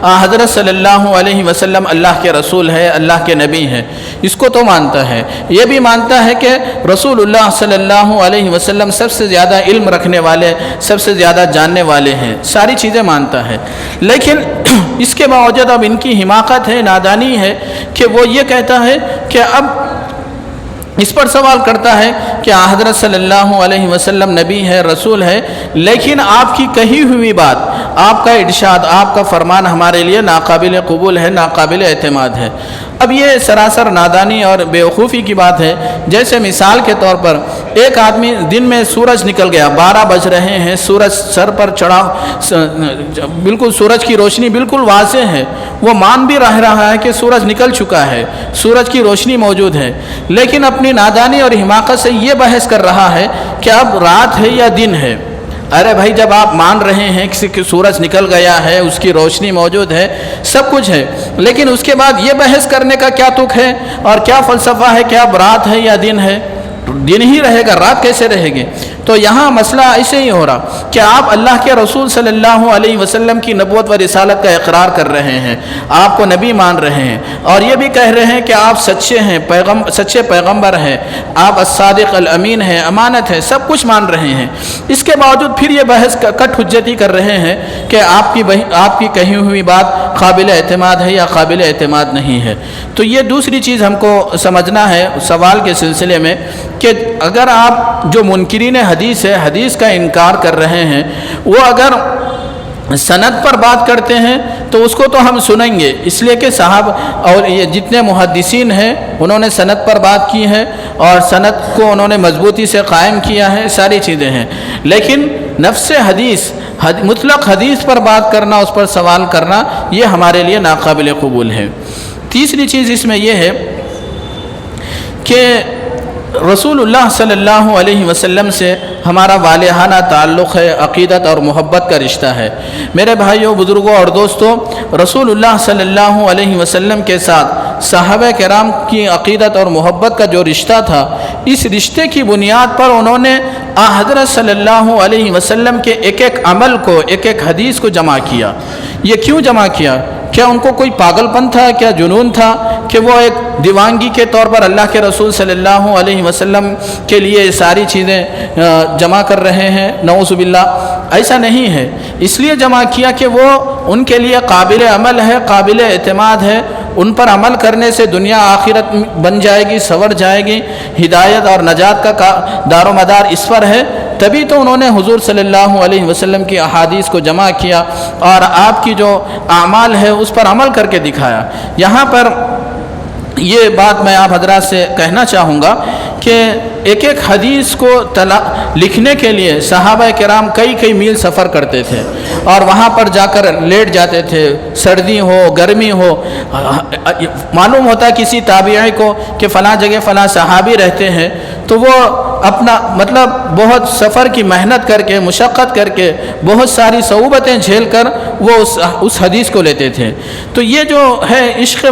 حضرت صلی اللہ علیہ وسلم اللہ کے رسول ہے، اللہ کے نبی ہے، اس کو تو مانتا ہے۔ یہ بھی مانتا ہے کہ رسول اللہ صلی اللہ علیہ وسلم سب سے زیادہ علم رکھنے والے، سب سے زیادہ جاننے والے ہیں، ساری چیزیں مانتا ہے، لیکن اس کے باوجود اب ان کی حماقت ہے، نادانی ہے کہ وہ یہ کہتا ہے کہ اب اس پر سوال کرتا ہے کہ حضرت صلی اللہ علیہ وسلم نبی ہے، رسول ہے، لیکن آپ کی کہی ہوئی بات، آپ کا ارشاد، آپ کا فرمان ہمارے لیے ناقابل قبول ہے، ناقابل اعتماد ہے۔ اب یہ سراسر نادانی اور بیوقوفی کی بات ہے۔ جیسے مثال کے طور پر ایک آدمی دن میں سورج نکل گیا، 12 بج رہے ہیں، سورج سر پر چڑھا، بالکل سورج کی روشنی بالکل واضح ہے، وہ مان بھی رہا ہے کہ سورج نکل چکا ہے، سورج کی روشنی موجود ہے، لیکن اپنی نادانی اور حماقت سے یہ بحث کر رہا ہے کہ اب رات ہے یا دن ہے۔ ارے بھائی، جب آپ مان رہے ہیں کہ سورج نکل گیا ہے، اس کی روشنی موجود ہے، سب کچھ ہے، لیکن اس کے بعد یہ بحث کرنے کا کیا تک ہے اور کیا فلسفہ ہے کہ اب رات ہے یا دن ہے؟ دن ہی رہے گا، رات کیسے رہے گی؟ تو یہاں مسئلہ ایسے ہی ہو رہا کہ آپ اللہ کے رسول صلی اللہ علیہ وسلم کی نبوت و رسالت کا اقرار کر رہے ہیں، آپ کو نبی مان رہے ہیں، اور یہ بھی کہہ رہے ہیں کہ آپ سچے ہیں، سچے پیغمبر ہیں، آپ الصادق الامین ہیں، امانت ہے، سب کچھ مان رہے ہیں، اس کے باوجود پھر یہ بحث کٹ حجتی کر رہے ہیں کہ آپ کی کہی ہوئی بات قابل اعتماد ہے یا قابل اعتماد نہیں ہے۔ تو یہ دوسری چیز ہم کو سمجھنا ہے سوال کے سلسلے میں کہ اگر آپ جو منکرین حدیث ہے، حدیث کا انکار کر رہے ہیں، وہ اگر سند پر بات کرتے ہیں تو اس کو تو ہم سنیں گے، اس لیے کہ صاحب اور یہ جتنے محدثین ہیں انہوں نے سند پر بات کی ہے اور سند کو انہوں نے مضبوطی سے قائم کیا ہے، ساری چیزیں ہیں، لیکن نفس حدیث، مطلق حدیث پر بات کرنا، اس پر سوال کرنا، یہ ہمارے لیے ناقابل قبول ہے۔ تیسری چیز اس میں یہ ہے کہ رسول اللہ صلی اللہ علیہ وسلم سے ہمارا والہانہ تعلق ہے، عقیدت اور محبت کا رشتہ ہے۔ میرے بھائیوں، بزرگوں اور دوستوں، رسول اللہ صلی اللہ علیہ وسلم کے ساتھ صحابہ کرام کی عقیدت اور محبت کا جو رشتہ تھا، اس رشتے کی بنیاد پر انہوں نے حضرت صلی اللہ علیہ وسلم کے ایک ایک عمل کو، ایک ایک حدیث کو جمع کیا۔ یہ کیوں جمع کیا؟ کیا ان کو کوئی پاگل پن تھا؟ کیا جنون تھا کہ وہ ایک دیوانگی کے طور پر اللہ کے رسول صلی اللہ علیہ وسلم کے لیے ساری چیزیں جمع کر رہے ہیں؟ نعوذ باللہ، ایسا نہیں ہے۔ اس لیے جمع کیا کہ وہ ان کے لیے قابل عمل ہے، قابل اعتماد ہے، ان پر عمل کرنے سے دنیا آخرت بن جائے گی، سنور جائے گی، ہدایت اور نجات کا دار و مدار اس پر ہے۔ تبھی تو انہوں نے حضور صلی اللہ علیہ وسلم کی احادیث کو جمع کیا اور آپ کی جو اعمال ہے اس پر عمل کر کے دکھایا۔ یہاں پر یہ بات میں آپ حضرات سے کہنا چاہوں گا کہ ایک ایک حدیث کو لکھنے کے لیے صحابہ کرام کئی میل سفر کرتے تھے اور وہاں پر جا کر لیٹ جاتے تھے، سردی ہو گرمی ہو۔ معلوم ہوتا کسی تابعی کو کہ فلاں جگہ فلاں صحابی رہتے ہیں، تو وہ اپنا مطلب بہت سفر کی محنت کر کے، مشقت کر کے، بہت ساری صعوبتیں جھیل کر وہ اس حدیث کو لیتے تھے۔ تو یہ جو ہے عشق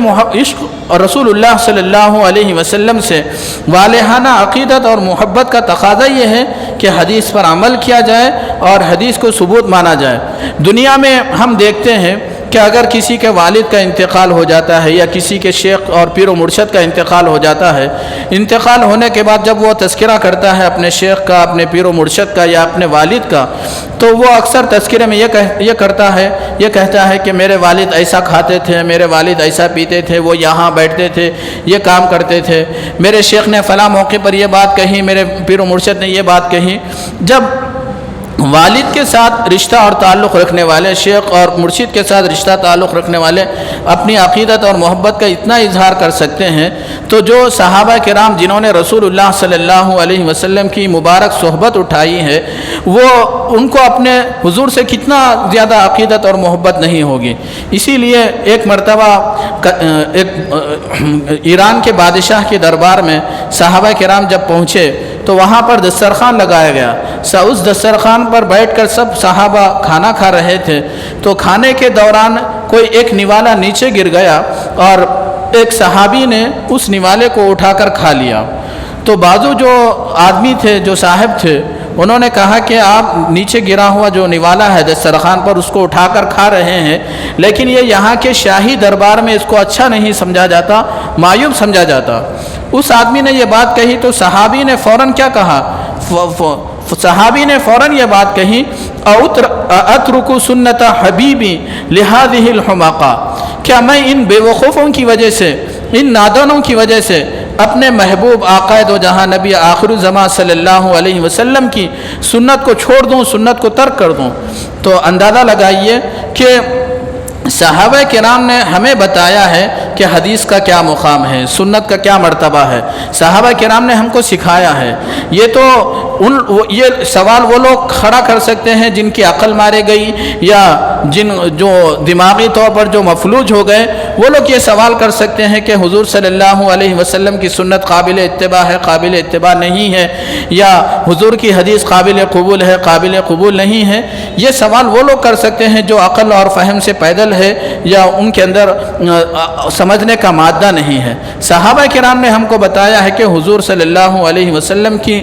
اور رسول اللہ صلی اللہ علیہ وسلم سے والہانہ عقیدت اور محبت کا تقاضا یہ ہے کہ حدیث پر عمل کیا جائے اور حدیث کو ثبوت مانا جائے۔ دنیا میں ہم دیکھتے ہیں کہ اگر کسی کے والد کا انتقال ہو جاتا ہے یا کسی کے شیخ اور پیر و مرشد کا انتقال ہو جاتا ہے، انتقال ہونے کے بعد جب وہ تذکرہ کرتا ہے اپنے شیخ کا، اپنے پیر و مرشد کا یا اپنے والد کا، تو وہ اکثر تذکرے میں یہ کہتا ہے کہ میرے والد ایسا کھاتے تھے، میرے والد ایسا پیتے تھے، وہ یہاں بیٹھتے تھے، یہ کام کرتے تھے، میرے شیخ نے فلاں موقع پر یہ بات کہی، میرے پیر و مرشد نے یہ بات کہی۔ جب والد کے ساتھ رشتہ اور تعلق رکھنے والے، شیخ اور مرشد کے ساتھ رشتہ تعلق رکھنے والے اپنی عقیدت اور محبت کا اتنا اظہار کر سکتے ہیں، تو جو صحابہ کرام جنہوں نے رسول اللہ صلی اللہ علیہ وسلم کی مبارک صحبت اٹھائی ہے، وہ ان کو اپنے حضور سے کتنا زیادہ عقیدت اور محبت نہیں ہوگی۔ اسی لیے ایک مرتبہ ایران کے بادشاہ کے دربار میں صحابہ کرام جب پہنچے تو وہاں پر دسترخوان لگایا گیا۔ اس دسترخوان پر بیٹھ کر سب صحابہ کھانا کھا رہے تھے، تو کھانے کے دوران کوئی ایک نوالا نیچے گر گیا اور ایک صحابی نے اس نوالے کو اٹھا کر کھا لیا۔ تو بازو جو آدمی تھے، جو صاحب تھے، انہوں نے کہا کہ آپ نیچے گرا ہوا جو نوالا ہے دسترخوان پر اس کو اٹھا کر کھا رہے ہیں، لیکن یہ یہاں کے شاہی دربار میں اس کو اچھا نہیں سمجھا جاتا، معیوب سمجھا جاتا۔ اس آدمی نے یہ بات کہی تو صحابی نے فوراً کیا کہا؟ صحابی نے فوراً یہ بات کہی، اترک سنت حبیبی لہذہ الحماقہ، کیا میں ان بے وقوفوں کی وجہ سے، ان نادانوں کی وجہ سے اپنے محبوب آقا دو جہاں نبی آخر الزمان صلی اللہ علیہ وسلم کی سنت کو چھوڑ دوں، سنت کو ترک کر دوں؟ تو اندازہ لگائیے کہ صحابہ کرام نے ہمیں بتایا ہے کہ حدیث کا کیا مقام ہے، سنت کا کیا مرتبہ ہے، صحابہ کرام نے ہم کو سکھایا ہے۔ یہ سوال وہ لوگ کھڑا کر سکتے ہیں جن کی عقل مارے گئی یا جو دماغی طور پر جو مفلوج ہو گئے، وہ لوگ یہ سوال کر سکتے ہیں کہ حضور صلی اللہ علیہ وسلم کی سنت قابل اتباع ہے، قابل اتباع نہیں ہے، یا حضور کی حدیث قابل قبول ہے، قابل قبول نہیں ہے۔ یہ سوال وہ لوگ کر سکتے ہیں جو عقل اور فہم سے پیدل ہے یا ان کے اندر سمجھنے کا مادہ نہیں ہے۔ صحابہ کرام نے ہم کو بتایا ہے کہ حضور صلی اللہ علیہ وسلم کی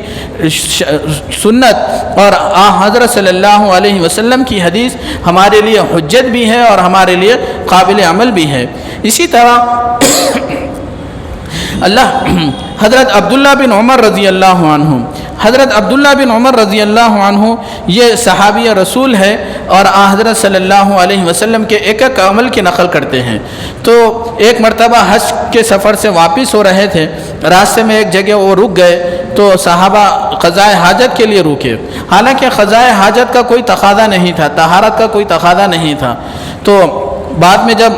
سنت اور حضرت صلی اللہ علیہ وسلم کی حدیث ہمارے لیے حجت بھی ہے اور ہمارے لیے قابل عمل بھی ہے۔ اسی طرح حضرت عبداللہ بن عمر رضی اللہ عنہ، حضرت عبداللہ بن عمر رضی اللہ عنہ یہ صحابی رسول ہے اور حضرت صلی اللہ علیہ وسلم کے ایک ایک عمل کی نقل کرتے ہیں۔ تو ایک مرتبہ حج کے سفر سے واپس ہو رہے تھے، راستے میں ایک جگہ وہ رک گئے تو صحابہ قضائے حاجت کے لیے رکے، حالانکہ قضائے حاجت کا کوئی تقاضا نہیں تھا، طہارت کا کوئی تقاضا نہیں تھا۔ تو بعد میں جب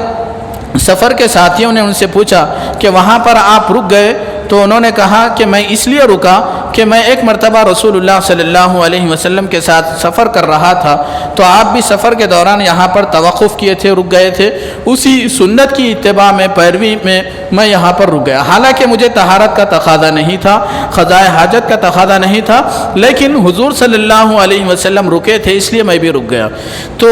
سفر کے ساتھیوں نے ان سے پوچھا کہ وہاں پر آپ رک گئے، تو انہوں نے کہا کہ میں اس لیے رکا کہ میں ایک مرتبہ رسول اللہ صلی اللہ علیہ وسلم کے ساتھ سفر کر رہا تھا، تو آپ بھی سفر کے دوران یہاں پر توقف کیے تھے، رک گئے تھے، اسی سنت کی اتباع میں، پیروی میں یہاں پر رک گیا، حالانکہ مجھے طہارت کا تقاضا نہیں تھا، قضائے حاجت کا تقاضا نہیں تھا، لیکن حضور صلی اللہ علیہ وسلم رکے تھے اس لیے میں بھی رک گیا۔ تو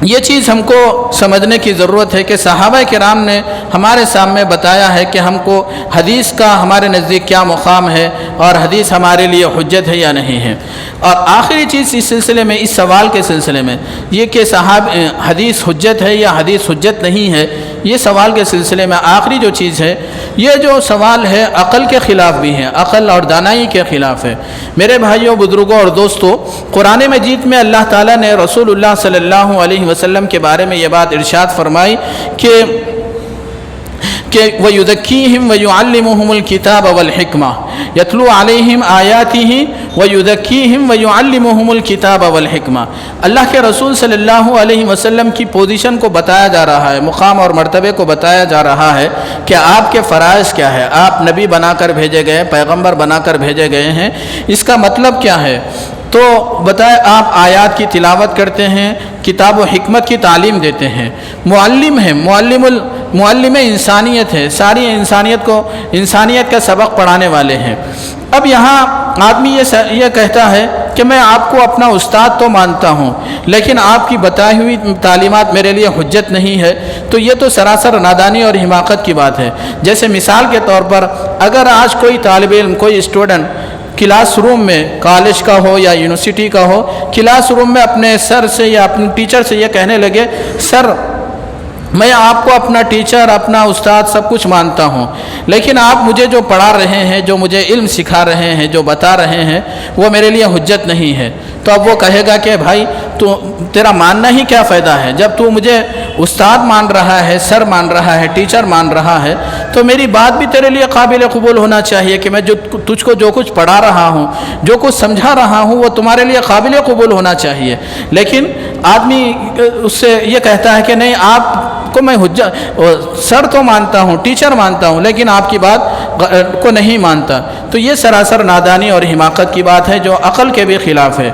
یہ چیز ہم کو سمجھنے کی ضرورت ہے کہ صحابہ کرام نے ہمارے سامنے بتایا ہے کہ ہم کو حدیث کا ہمارے نزدیک کیا مقام ہے اور حدیث ہمارے لیے حجت ہے یا نہیں ہے۔ اور آخری چیز اس سلسلے میں، اس سوال کے سلسلے میں، یہ کہ حدیث حجت ہے یا حدیث حجت نہیں ہے، یہ سوال کے سلسلے میں آخری جو چیز ہے، یہ جو سوال ہے عقل کے خلاف بھی ہے، عقل اور دانائی کے خلاف ہے۔ میرے بھائیوں، بزرگوں اور دوستوں، قرآن مجید میں اللہ تعالیٰ نے رسول اللہ صلی اللہ علیہ وسلم کے بارے میں یہ بات ارشاد فرمائی کہ کہ وَيُذَكِّيهِمْ وَيُعَلِّمُهُمُ الْكِتَابَ وَالْحِكْمَةَ يَتْلُو عَلَيْهِمْ آيَاتِهِ وَيُذَكِّيهِمْ وَيُعَلِّمُهُمُ الْكِتَابَ وَالْحِكْمَةَ۔ اللہ کے رسول صلی اللہ علیہ وسلم کی پوزیشن کو بتایا جا رہا ہے، مقام اور مرتبے کو بتایا جا رہا ہے کہ آپ کے فرائض کیا ہے۔ آپ نبی بنا کر بھیجے گئے، پیغمبر بنا کر بھیجے گئے ہیں، اس کا مطلب کیا ہے؟ تو بتائے آپ آیات کی تلاوت کرتے ہیں، کتاب و حکمت کی تعلیم دیتے ہیں، معلم ہیں، معلم انسانیت ہے، ساری انسانیت کا سبق پڑھانے والے ہیں۔ اب یہاں آدمی یہ کہتا ہے کہ میں آپ کو اپنا استاد تو مانتا ہوں، لیکن آپ کی بتائی ہوئی تعلیمات میرے لیے حجت نہیں ہے، تو یہ تو سراسر نادانی اور حماقت کی بات ہے۔ جیسے مثال کے طور پر اگر آج کوئی طالب علم، کوئی اسٹوڈنٹ کلاس روم میں، کالج کا ہو یا یونیورسٹی کا ہو، کلاس روم میں اپنے سر سے یا اپنے ٹیچر سے یہ کہنے لگے، سر میں آپ کو اپنا ٹیچر، اپنا استاد سب کچھ مانتا ہوں، لیکن آپ مجھے جو پڑھا رہے ہیں، جو مجھے علم سکھا رہے ہیں، جو بتا رہے ہیں، وہ میرے لیے حجت نہیں ہے، تو اب وہ کہے گا کہ بھائی تو تیرا ماننا ہی کیا فائدہ ہے؟ جب تو مجھے استاد مان رہا ہے، سر مان رہا ہے، ٹیچر مان رہا ہے، تو میری بات بھی تیرے لیے قابل قبول ہونا چاہیے کہ میں تجھ کو جو کچھ پڑھا رہا ہوں، جو کچھ سمجھا رہا ہوں، وہ تمہارے لیے قابل قبول ہونا چاہیے۔ لیکن آدمی اس سے یہ کہتا ہے کہ نہیں، آپ کو میں سر تو مانتا ہوں، ٹیچر مانتا ہوں، لیکن آپ کی بات کو نہیں مانتا، تو یہ سراسر نادانی اور حماقت کی بات ہے جو عقل کے بھی خلاف ہے۔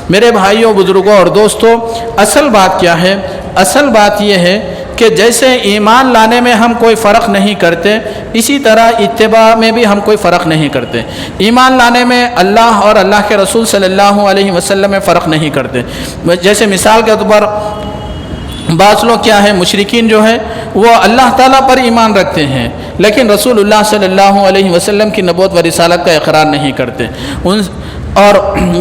میرے بھائیوں، بزرگوں اور دوستوں، اصل بات کیا ہے؟ اصل بات یہ ہے کہ جیسے ایمان لانے میں ہم کوئی فرق نہیں کرتے، اسی طرح اتباع میں بھی ہم کوئی فرق نہیں کرتے۔ ایمان لانے میں اللہ اور اللہ کے رسول صلی اللہ علیہ وسلم میں فرق نہیں کرتے۔ جیسے مثال کے طور پر بعض لوگ کیا ہے، مشرکین جو ہے وہ اللہ تعالیٰ پر ایمان رکھتے ہیں، لیکن رسول اللہ صلی اللہ علیہ وسلم کی نبوت و رسالت کا اقرار نہیں کرتے۔ اور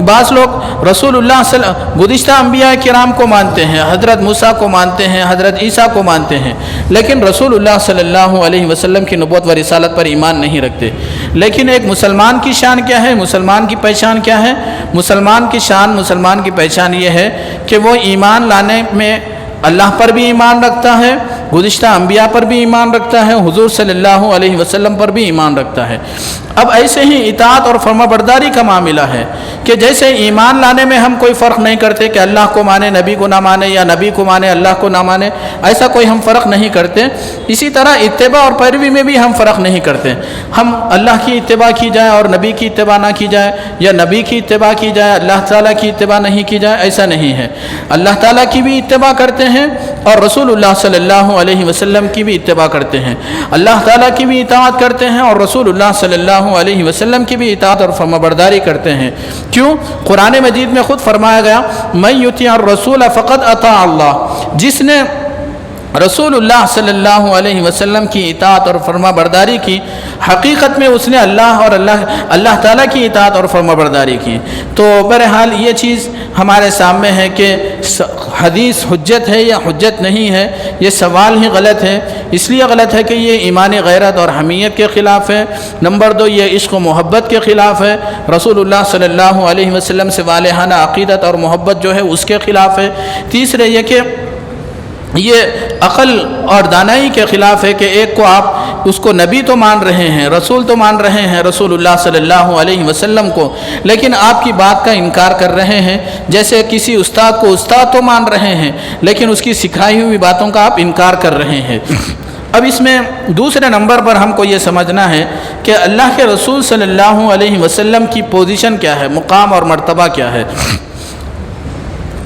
بعض لوگ رسول اللہ گزشتہ انبیاء کرام کو مانتے ہیں، حضرت موسیٰ کو مانتے ہیں، حضرت عیسیٰ کو مانتے ہیں، لیکن رسول اللہ صلی اللہ علیہ وسلم کی نبوت و رسالت پر ایمان نہیں رکھتے۔ لیکن ایک مسلمان کی شان کیا ہے؟ مسلمان کی پہچان کیا ہے؟ مسلمان کی شان، مسلمان کی پہچان یہ ہے کہ وہ ایمان لانے میں اللہ پر بھی ایمان رکھتا ہے، گزشتہ انبیاء پر بھی ایمان رکھتا ہے، حضور صلی اللہ علیہ وسلم پر بھی ایمان رکھتا ہے۔ اب ایسے ہی اطاعت اور فرمانبرداری کا معاملہ ہے کہ جیسے ایمان لانے میں ہم کوئی فرق نہیں کرتے کہ اللہ کو مانے، نبی کو نہ مانے، یا نبی کو مانے، اللہ کو نہ مانے، ایسا کوئی ہم فرق نہیں کرتے، اسی طرح اتباع اور پیروی میں بھی ہم فرق نہیں کرتے۔ ہم اللہ کی اتباع کی جائے اور نبی کی اتباع نہ کی جائے، یا نبی کی اتباع کی جائے، اللہ تعالیٰ کی اتباع نہیں کی جائے، ایسا نہیں ہے۔ اللہ تعالیٰ کی بھی اتباع کرتے ہیں اور رسول اللہ صلی اللہ علیہ وسلم کی بھی اتباع کرتے ہیں، اللہ تعالیٰ کی بھی اطاعت کرتے ہیں اور رسول اللہ صلی اللہ علیہ وسلم کی بھی اطاعت اور فرمانبرداری کرتے ہیں۔ کیوں؟ قرآن مجید میں خود فرمایا گیا، من یطیع الرسول فقد اطاع اللہ، جس نے رسول اللہ صلی اللہ علیہ وسلم کی اطاعت اور فرمانبرداری کی، حقیقت میں اس نے اللہ تعالیٰ کی اطاعت اور فرمانبرداری کی۔ تو بہرحال یہ چیز ہمارے سامنے ہے کہ حدیث حجت ہے یا حجت نہیں ہے، یہ سوال ہی غلط ہے۔ اس لیے غلط ہے کہ یہ ایمان غیرت اور حمیت کے خلاف ہے۔ نمبر 2، یہ عشق و محبت کے خلاف ہے، رسول اللہ صلی اللہ علیہ وسلم سے والہانہ عقیدت اور محبت جو ہے اس کے خلاف ہے۔ تیسرے یہ کہ یہ عقل اور دانائی کے خلاف ہے کہ ایک کو آپ اس کو نبی تو مان رہے ہیں، رسول تو مان رہے ہیں، رسول اللہ صلی اللہ علیہ وسلم کو، لیکن آپ کی بات کا انکار کر رہے ہیں۔ جیسے کسی استاد کو استاد تو مان رہے ہیں، لیکن اس کی سکھائی ہوئی باتوں کا آپ انکار کر رہے ہیں۔ اب اس میں دوسرے نمبر پر ہم کو یہ سمجھنا ہے کہ اللہ کے رسول صلی اللہ علیہ وسلم کی پوزیشن کیا ہے، مقام اور مرتبہ کیا ہے۔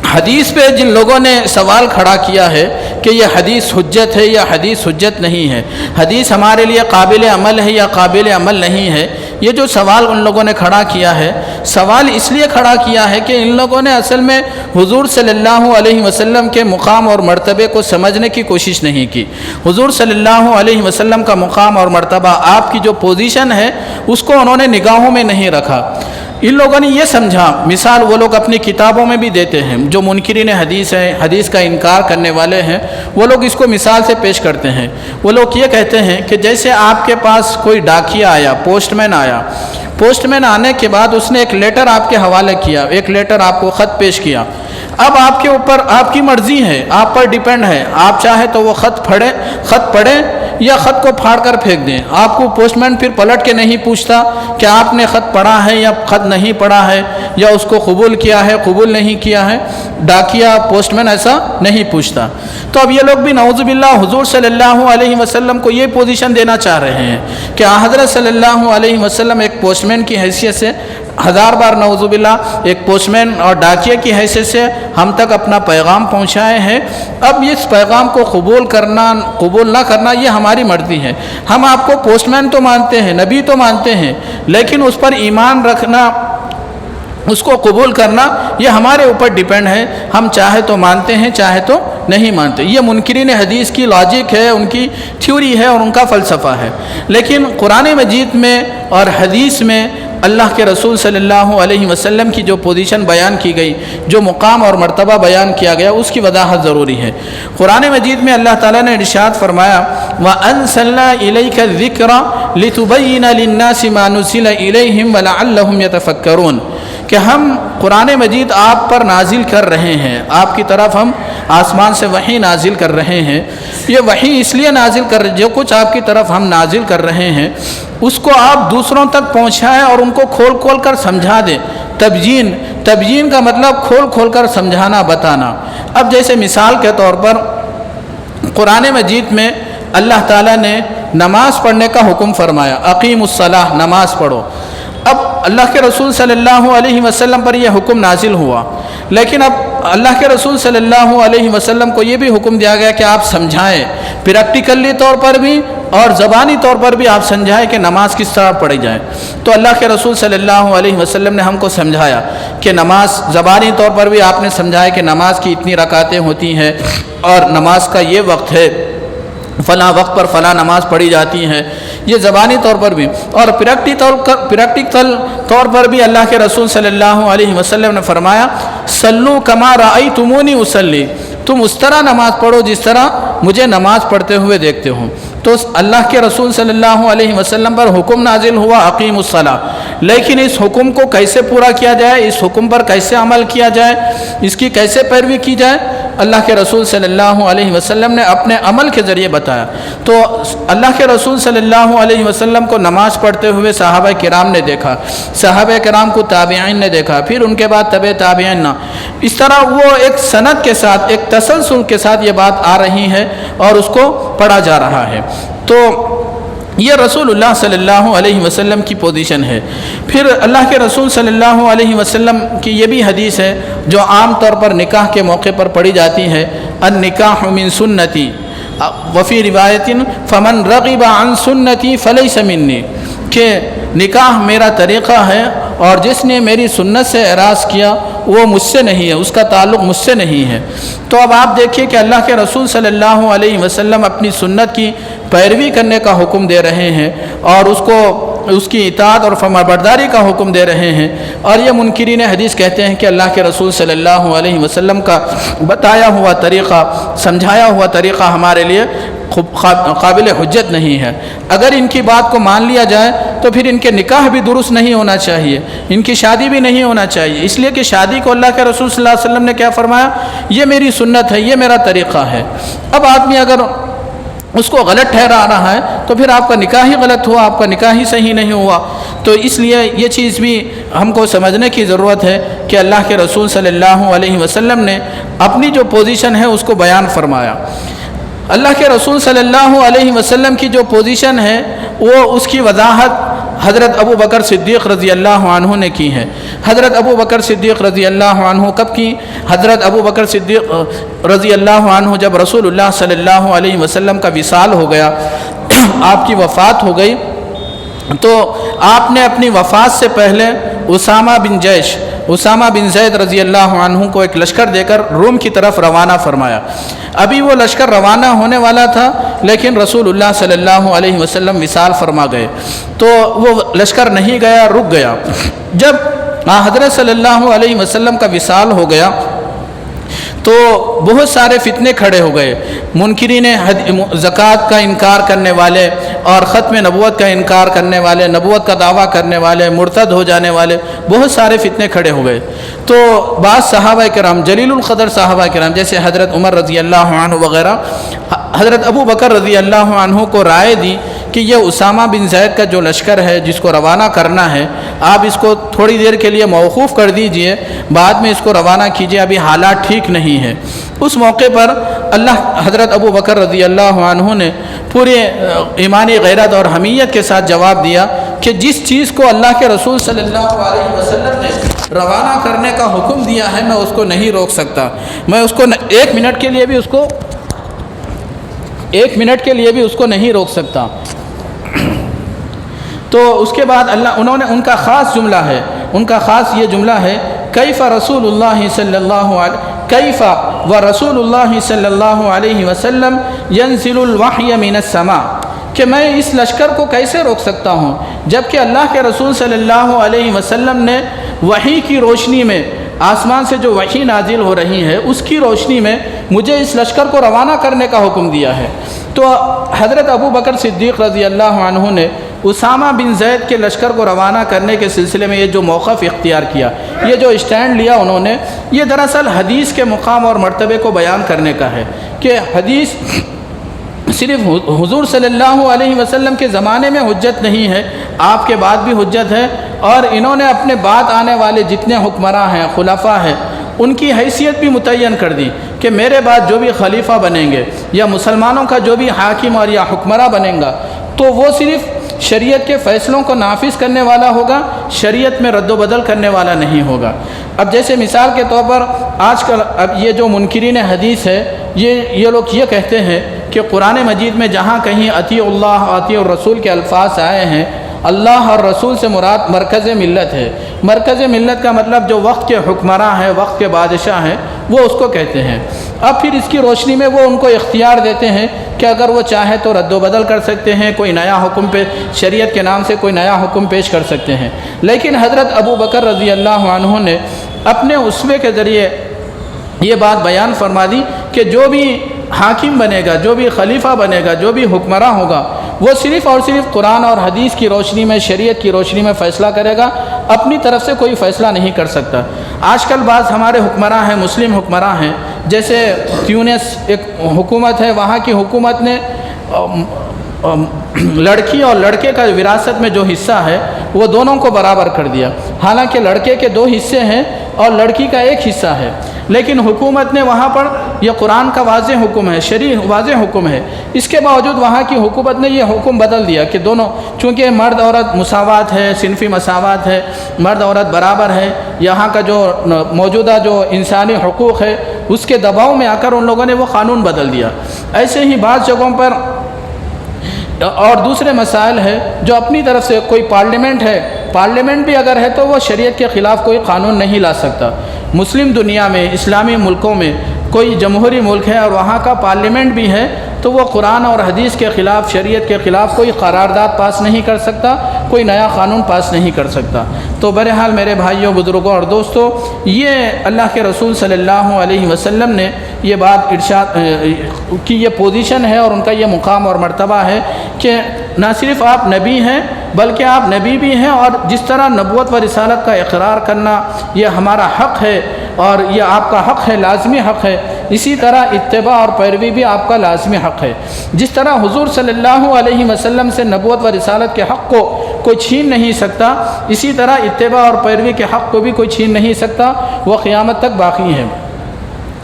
حدیث پہ جن لوگوں نے سوال کھڑا کیا ہے کہ یہ حدیث حجت ہے یا حدیث حجت نہیں ہے، حدیث ہمارے لیے قابل عمل ہے یا قابل عمل نہیں ہے، یہ جو سوال ان لوگوں نے کھڑا کیا ہے، سوال اس لیے کھڑا کیا ہے کہ ان لوگوں نے اصل میں حضور صلی اللہ علیہ وسلم کے مقام اور مرتبے کو سمجھنے کی کوشش نہیں کی۔ حضور صلی اللہ علیہ وسلم کا مقام اور مرتبہ، آپ کی جو پوزیشن ہے، اس کو انہوں نے نگاہوں میں نہیں رکھا۔ ان لوگوں نے یہ سمجھا، مثال وہ لوگ اپنی کتابوں میں بھی دیتے ہیں، جو منکرین حدیث ہیں، حدیث کا انکار کرنے والے ہیں، وہ لوگ اس کو مثال سے پیش کرتے ہیں۔ وہ لوگ یہ کہتے ہیں کہ جیسے آپ کے پاس کوئی ڈاکیا آیا، پوسٹ مین آیا، پوسٹ مین آنے کے بعد اس نے ایک لیٹر آپ کے حوالے کیا، ایک لیٹر آپ کو خط پیش کیا۔ اب آپ کے اوپر آپ کی مرضی ہے، آپ پر ڈیپینڈ ہے، آپ چاہے تو وہ خط پڑھیں یا خط کو پھاڑ کر پھینک دیں۔ آپ کو پوسٹ مین پھر پلٹ کے نہیں پوچھتا کہ آپ نے خط پڑھا ہے یا خط نہیں پڑھا ہے، یا اس کو قبول کیا ہے قبول نہیں کیا ہے، ڈاکیا پوسٹ مین ایسا نہیں پوچھتا۔ تو اب یہ لوگ بھی نعوذ باللہ حضور صلی اللہ علیہ وسلم کو یہ پوزیشن دینا چاہ رہے ہیں کہ حضرت صلی اللہ علیہ وسلم ایک پوسٹ مین کی حیثیت سے ہزار بار نعوذ باللہ ایک پوسٹ مین اور ڈاکیے کی حیثیت سے ہم تک اپنا پیغام پہنچائے ہیں۔ اب اس پیغام کو قبول کرنا قبول نہ کرنا یہ ہماری مرضی ہے۔ ہم آپ کو پوسٹ مین تو مانتے ہیں، نبی تو مانتے ہیں، لیکن اس پر ایمان رکھنا، اس کو قبول کرنا یہ ہمارے اوپر ڈیپینڈ ہے۔ ہم چاہے تو مانتے ہیں، چاہے تو نہیں مانتے۔ یہ منکرین حدیث کی لاجک ہے، ان کی تھیوری ہے اور ان کا فلسفہ ہے۔ لیکن قرآن مجید میں اور حدیث میں اللہ کے رسول صلی اللہ علیہ وسلم کی جو پوزیشن بیان کی گئی، جو مقام اور مرتبہ بیان کیا گیا، اس کی وضاحت ضروری ہے۔ قرآن مجید میں اللہ تعالیٰ نے ارشاد فرمایا وَأَنزَلْنَا إِلَيْكَ الذِّكْرَ لِتُبَيِّنَ لِلنَّاسِ مَا نُزِّلَ إِلَيْهِمْ وَلَعَلَّهُمْ يَتَفَكَّرُونَ کہ ہم قرآن مجید آپ پر نازل کر رہے ہیں، آپ کی طرف ہم آسمان سے وحی نازل کر رہے ہیں۔ یہ وحی اس لیے نازل کر رہے، جو کچھ آپ کی طرف ہم نازل کر رہے ہیں اس کو آپ دوسروں تک پہنچائیں اور ان کو کھول کھول کر سمجھا دیں۔ تبیین کا مطلب کھول کھول کر سمجھانا، بتانا۔ اب جیسے مثال کے طور پر قرآن مجید میں اللہ تعالیٰ نے نماز پڑھنے کا حکم فرمایا، اقیم الصلاۃ، نماز پڑھو۔ اب اللہ کے رسول صلی اللہ علیہ وسلم پر یہ حکم نازل ہوا، لیکن اب اللہ کے رسول صلی اللہ علیہ وسلم کو یہ بھی حکم دیا گیا کہ آپ سمجھائیں، پریکٹیکلی طور پر بھی اور زبانی طور پر بھی آپ سمجھائیں کہ نماز کس طرح پڑھی جائے۔ تو اللہ کے رسول صلی اللہ علیہ وسلم نے ہم کو سمجھایا کہ نماز، زبانی طور پر بھی آپ نے سمجھایا کہ نماز کی اتنی رکعتیں ہوتی ہیں اور نماز کا یہ وقت ہے، فلاں وقت پر فلاں نماز پڑھی جاتی ہے، یہ زبانی طور پر بھی۔ اور پریکٹیکل طور پر بھی اللہ کے رسول صلی اللہ علیہ وسلم نے فرمایا صلو کما رأیتمونی اصلی، تم اس طرح نماز پڑھو جس طرح مجھے نماز پڑھتے ہوئے دیکھتے ہو۔ تو اللہ کے رسول صلی اللہ علیہ وسلم پر حکم نازل ہوا اقیم الصلاۃ، لیکن اس حکم کو کیسے پورا کیا جائے، اس حکم پر کیسے عمل کیا جائے، اس کی کیسے پیروی کی جائے، اللہ کے رسول صلی اللہ علیہ وسلم نے اپنے عمل کے ذریعے بتایا۔ تو اللہ کے رسول صلی اللہ علیہ وسلم کو نماز پڑھتے ہوئے صحابہ کرام نے دیکھا، صحابہ کرام کو تابعین نے دیکھا، پھر ان کے بعد تبع تابعین، اس طرح وہ ایک سند کے ساتھ، ایک تسلسل کے ساتھ یہ بات آ رہی ہے اور اس کو پڑھا جا رہا ہے۔ تو یہ رسول اللہ صلی اللہ علیہ وسلم کی پوزیشن ہے۔ پھر اللہ کے رسول صلی اللہ علیہ وسلم کی یہ بھی حدیث ہے جو عام طور پر نکاح کے موقع پر پڑھی جاتی ہے، النکاح من سنتی وفی روایت فمن رغب عن سنتی فلیس منی، کہ نکاح میرا طریقہ ہے اور جس نے میری سنت سے اعراض کیا وہ مجھ سے نہیں ہے، اس کا تعلق مجھ سے نہیں ہے۔ تو اب آپ دیکھیے کہ اللہ کے رسول صلی اللہ علیہ وسلم اپنی سنت کی پیروی کرنے کا حکم دے رہے ہیں اور اس کی اطاعت اور فرمانبرداری کا حکم دے رہے ہیں، اور یہ منکرین حدیث کہتے ہیں کہ اللہ کے رسول صلی اللہ علیہ وسلم کا بتایا ہوا طریقہ، سمجھایا ہوا طریقہ ہمارے لیے قابل حجت نہیں ہے۔ اگر ان کی بات کو مان لیا جائے تو پھر ان کے نکاح بھی درست نہیں ہونا چاہیے، ان کی شادی بھی نہیں ہونا چاہیے، اس لیے کہ شادی کو اللہ کے رسول صلی اللہ علیہ وسلم نے کیا فرمایا، یہ میری سنت ہے، یہ میرا طریقہ ہے۔ اب آدمی اگر اس کو غلط ٹھہرا رہا ہے تو پھر آپ کا نکاح ہی غلط ہوا، آپ کا نکاح ہی صحیح نہیں ہوا۔ تو اس لیے یہ چیز بھی ہم کو سمجھنے کی ضرورت ہے کہ اللہ کے رسول صلی اللہ علیہ وسلم نے اپنی جو پوزیشن ہے اس کو بیان فرمایا۔ اللہ کے رسول صلی اللہ علیہ وسلم کی جو پوزیشن ہے وہ اس کی وضاحت حضرت ابو بکر صدیق رضی اللہ عنہ نے کی ہے۔ حضرت ابو بکر صدیق رضی اللہ عنہ کب کی؟ حضرت ابو بکر صدیق رضی اللہ عنہ جب رسول اللہ صلی اللہ علیہ وسلم کا وصال ہو گیا، آپ کی وفات ہو گئی، تو آپ نے اپنی وفات سے پہلے اسامہ بن زید رضی اللہ عنہ کو ایک لشکر دے کر روم کی طرف روانہ فرمایا۔ ابھی وہ لشکر روانہ ہونے والا تھا لیکن رسول اللہ صلی اللہ علیہ وسلم وصال فرما گئے، تو وہ لشکر نہیں گیا، رک گیا۔ جب حضرت صلی اللہ علیہ وسلم کا وصال ہو گیا تو بہت سارے فتنے کھڑے ہو گئے، منکرین زکوٰۃ کا انکار کرنے والے اور ختم نبوت کا انکار کرنے والے، نبوت کا دعویٰ کرنے والے، مرتد ہو جانے والے، بہت سارے فتنے کھڑے ہو گئے۔ تو بعض صحابہ کرام، جلیل القدر صحابہ کرام جیسے حضرت عمر رضی اللہ عنہ وغیرہ، حضرت ابو بکر رضی اللہ عنہ کو رائے دی کہ یہ اسامہ بن زید کا جو لشکر ہے جس کو روانہ کرنا ہے، آپ اس کو تھوڑی دیر کے لیے موقوف کر دیجئے، بعد میں اس کو روانہ کیجئے، ابھی حالات ٹھیک نہیں ہیں۔ اس موقع پر حضرت ابو بکر رضی اللہ عنہ نے پورے ایمانی غیرت اور حمیت کے ساتھ جواب دیا کہ جس چیز کو اللہ کے رسول صلی اللہ علیہ وسلم نے روانہ کرنے کا حکم دیا ہے میں اس کو نہیں روک سکتا، میں اس کو ایک منٹ کے لیے بھی اس کو نہیں روک سکتا۔ تو اس کے بعد انہوں نے ان کا خاص یہ جملہ ہے کیف رسول اللہ صلی اللہ علیہ وسلم ینزل الوحی من السماء، کہ میں اس لشکر کو کیسے روک سکتا ہوں جبکہ اللہ کے رسول صلی اللہ علیہ وسلم نے وحی کی روشنی میں، آسمان سے جو وحی نازل ہو رہی ہے اس کی روشنی میں مجھے اس لشکر کو روانہ کرنے کا حکم دیا ہے۔ تو حضرت ابو بکر صدیق رضی اللہ عنہ نے اسامہ بن زید کے لشکر کو روانہ کرنے کے سلسلے میں یہ جو موقف اختیار کیا، یہ جو اسٹینڈ لیا انہوں نے، یہ دراصل حدیث کے مقام اور مرتبے کو بیان کرنے کا ہے کہ حدیث صرف حضور صلی اللہ علیہ وسلم کے زمانے میں حجت نہیں ہے، آپ کے بعد بھی حجت ہے، اور انہوں نے اپنے بعد آنے والے جتنے حکمراں ہیں، خلفاء ہیں، ان کی حیثیت بھی متعین کر دی کہ میرے بعد جو بھی خلیفہ بنیں گے یا مسلمانوں کا جو بھی حاکم اور یا حکمراں بنیں گا تو وہ صرف شریعت کے فیصلوں کو نافذ کرنے والا ہوگا، شریعت میں رد و بدل کرنے والا نہیں ہوگا۔ اب جیسے مثال کے طور پر آج کل اب یہ جو منکرین حدیث ہے یہ لوگ یہ کہتے ہیں کہ قرآن مجید میں جہاں کہیں اطیع اللہ اطیع الرسول کے الفاظ آئے ہیں، اللہ اور رسول سے مراد مرکز ملت ہے۔ مرکز ملت کا مطلب جو وقت کے حکمراں ہیں، وقت کے بادشاہ ہیں، وہ اس کو کہتے ہیں۔ اب پھر اس کی روشنی میں وہ ان کو اختیار دیتے ہیں کہ اگر وہ چاہے تو رد و بدل کر سکتے ہیں، کوئی نیا حکم شریعت کے نام سے کوئی نیا حکم پیش کر سکتے ہیں۔ لیکن حضرت ابو بکر رضی اللہ عنہ نے اپنے اسوے کے ذریعے یہ بات بیان فرما دی کہ جو بھی حاکم بنے گا، جو بھی خلیفہ بنے گا، جو بھی حکمراں ہوگا، وہ صرف اور صرف قرآن اور حدیث کی روشنی میں، شریعت کی روشنی میں فیصلہ کرے گا، اپنی طرف سے کوئی فیصلہ نہیں کر سکتا۔ آج کل بعض ہمارے حکمراں ہیں، مسلم حکمراں ہیں، جیسے تیونس ایک حکومت ہے، وہاں کی حکومت نے لڑکی اور لڑکے کا وراثت میں جو حصہ ہے وہ دونوں کو برابر کر دیا، حالانکہ لڑکے کے 2 حصے ہیں اور لڑکی کا 1 حصہ ہے، لیکن حکومت نے وہاں پر یہ قرآن کا واضح حکم ہے، شرعی واضح حکم ہے، اس کے باوجود وہاں کی حکومت نے یہ حکم بدل دیا کہ دونوں، چونکہ مرد عورت مساوات ہے، صنفی مساوات ہے، مرد عورت برابر ہے، یہاں کا جو موجودہ جو انسانی حقوق ہے اس کے دباؤ میں آ کر ان لوگوں نے وہ قانون بدل دیا۔ ایسے ہی بعض جگہوں پر اور دوسرے مسائل ہے جو اپنی طرف سے، کوئی پارلیمنٹ بھی اگر ہے تو وہ شریعت کے خلاف کوئی قانون نہیں لا سکتا۔ مسلم دنیا میں، اسلامی ملکوں میں کوئی جمہوری ملک ہے اور وہاں کا پارلیمنٹ بھی ہے تو وہ قرآن اور حدیث کے خلاف، شریعت کے خلاف کوئی قرارداد پاس نہیں کر سکتا، کوئی نیا قانون پاس نہیں کر سکتا۔ تو بہرحال میرے بھائیوں، بزرگوں اور دوستوں، یہ اللہ کے رسول صلی اللہ علیہ وسلم نے یہ بات ارشاد کی، یہ پوزیشن ہے اور ان کا یہ مقام اور مرتبہ ہے کہ نہ صرف آپ نبی ہیں بلکہ آپ نبی بھی ہیں، اور جس طرح نبوت و رسالت کا اقرار کرنا یہ ہمارا حق ہے اور یہ آپ کا حق ہے، لازمی حق ہے، اسی طرح اتباع اور پیروی بھی آپ کا لازمی حق ہے۔ جس طرح حضور صلی اللہ علیہ وسلم سے نبوت و رسالت کے حق کو کوئی چھین نہیں سکتا، اسی طرح اتباع اور پیروی کے حق کو بھی کوئی چھین نہیں سکتا، وہ قیامت تک باقی ہے۔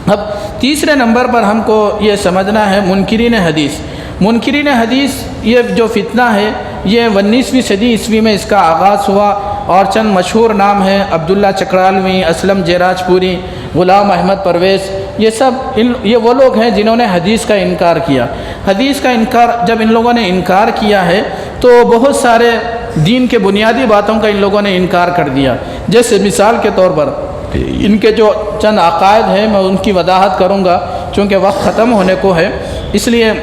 اب تیسرے نمبر پر ہم کو یہ سمجھنا ہے منکرین حدیث۔ منکرین حدیث یہ جو فتنہ ہے یہ 19ویں صدی عیسوی میں اس کا آغاز ہوا، اور چند مشہور نام ہیں، عبداللہ چکرالوی، اسلم جیراج پوری، غلام احمد پرویز، یہ وہ لوگ ہیں جنہوں نے حدیث کا انکار کیا۔ حدیث کا انکار جب ان لوگوں نے انکار کیا ہے تو بہت سارے دین کے بنیادی باتوں کا ان لوگوں نے انکار کر دیا۔ جیسے مثال کے طور پر ان کے جو چند عقائد ہیں میں ان کی وضاحت کروں گا، چونکہ وقت ختم ہونے کو ہے اس لیے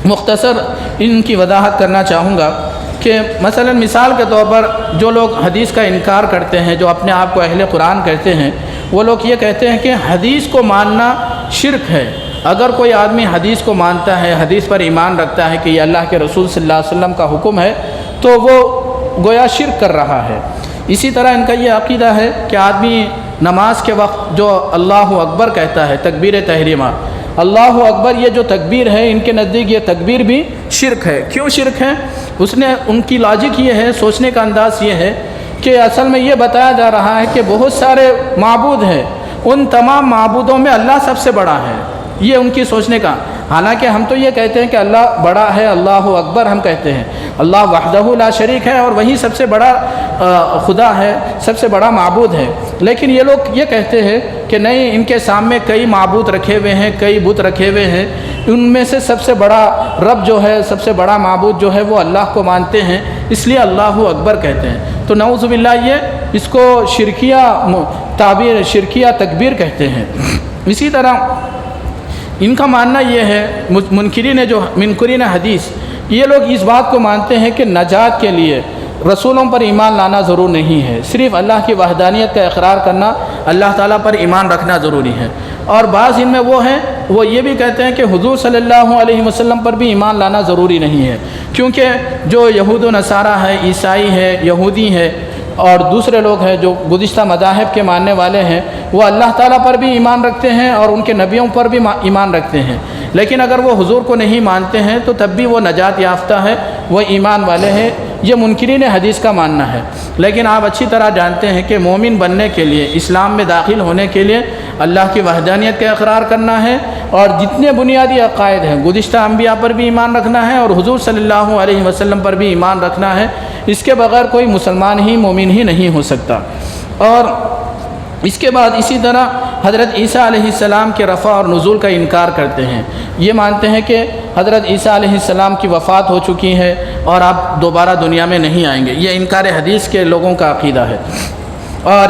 مختصر ان کی وضاحت کرنا چاہوں گا کہ مثلا مثال کے طور پر جو لوگ حدیث کا انکار کرتے ہیں، جو اپنے آپ کو اہل قرآن کہتے ہیں، وہ لوگ یہ کہتے ہیں کہ حدیث کو ماننا شرک ہے۔ اگر کوئی آدمی حدیث کو مانتا ہے، حدیث پر ایمان رکھتا ہے کہ یہ اللہ کے رسول صلی اللہ علیہ وسلم کا حکم ہے، تو وہ گویا شرک کر رہا ہے۔ اسی طرح ان کا یہ عقیدہ ہے کہ آدمی نماز کے وقت جو اللہ اکبر کہتا ہے، تکبیر تحریمہ، اللہ اکبر یہ جو تکبیر ہے ان کے نزدیک یہ تکبیر بھی شرک ہے۔ کیوں شرک ہے؟ ان کی لاجک یہ ہے، سوچنے کا انداز یہ ہے کہ اصل میں یہ بتایا جا رہا ہے کہ بہت سارے معبود ہیں، ان تمام معبودوں میں اللہ سب سے بڑا ہے، یہ ان کی سوچنے کا۔ حالانکہ ہم تو یہ کہتے ہیں کہ اللہ بڑا ہے، اللہ اکبر ہم کہتے ہیں، اللہ وحدہ لا شریک ہے اور وہی سب سے بڑا خدا ہے، سب سے بڑا معبود ہے۔ لیکن یہ لوگ یہ کہتے ہیں کہ نہیں، ان کے سامنے کئی معبود رکھے ہوئے ہیں، کئی بت رکھے ہوئے ہیں، ان میں سے سب سے بڑا رب جو ہے، سب سے بڑا معبود جو ہے وہ اللہ کو مانتے ہیں، اس لیے اللہ اکبر کہتے ہیں۔ تو نعوذ باللہ یہ اس کو شرکیہ تعبیر، شرکیہ تکبیر کہتے ہیں۔ اسی طرح ان کا ماننا یہ ہے، منکرین حدیث یہ لوگ اس بات کو مانتے ہیں کہ نجات کے لیے رسولوں پر ایمان لانا ضرور نہیں ہے، صرف اللہ کی وحدانیت کا اقرار کرنا، اللہ تعالیٰ پر ایمان رکھنا ضروری ہے۔ اور بعض ان میں وہ ہیں، وہ یہ بھی کہتے ہیں کہ حضور صلی اللہ علیہ وسلم پر بھی ایمان لانا ضروری نہیں ہے، کیونکہ جو یہود و نصارہ ہے، عیسائی ہے، یہودی ہے اور دوسرے لوگ ہیں جو گزشتہ مذاہب کے ماننے والے ہیں، وہ اللہ تعالیٰ پر بھی ایمان رکھتے ہیں اور ان کے نبیوں پر بھی ایمان رکھتے ہیں، لیکن اگر وہ حضور کو نہیں مانتے ہیں تو تب بھی وہ نجات یافتہ ہے، وہ ایمان والے ہیں۔ یہ منکرین حدیث کا ماننا ہے۔ لیکن آپ اچھی طرح جانتے ہیں کہ مومن بننے کے لیے، اسلام میں داخل ہونے کے لیے اللہ کی وحدانیت کا اقرار کرنا ہے، اور جتنے بنیادی عقائد ہیں، گزشتہ انبیاء پر بھی ایمان رکھنا ہے اور حضور صلی اللہ علیہ وسلم پر بھی ایمان رکھنا ہے۔ اس کے بغیر کوئی مسلمان ہی، مومن ہی نہیں ہو سکتا۔ اور اس کے بعد اسی طرح حضرت عیسیٰ علیہ السلام کے رفع اور نزول کا انکار کرتے ہیں، یہ مانتے ہیں کہ حضرت عیسیٰ علیہ السلام کی وفات ہو چکی ہے اور آپ دوبارہ دنیا میں نہیں آئیں گے، یہ انکار حدیث کے لوگوں کا عقیدہ ہے۔ اور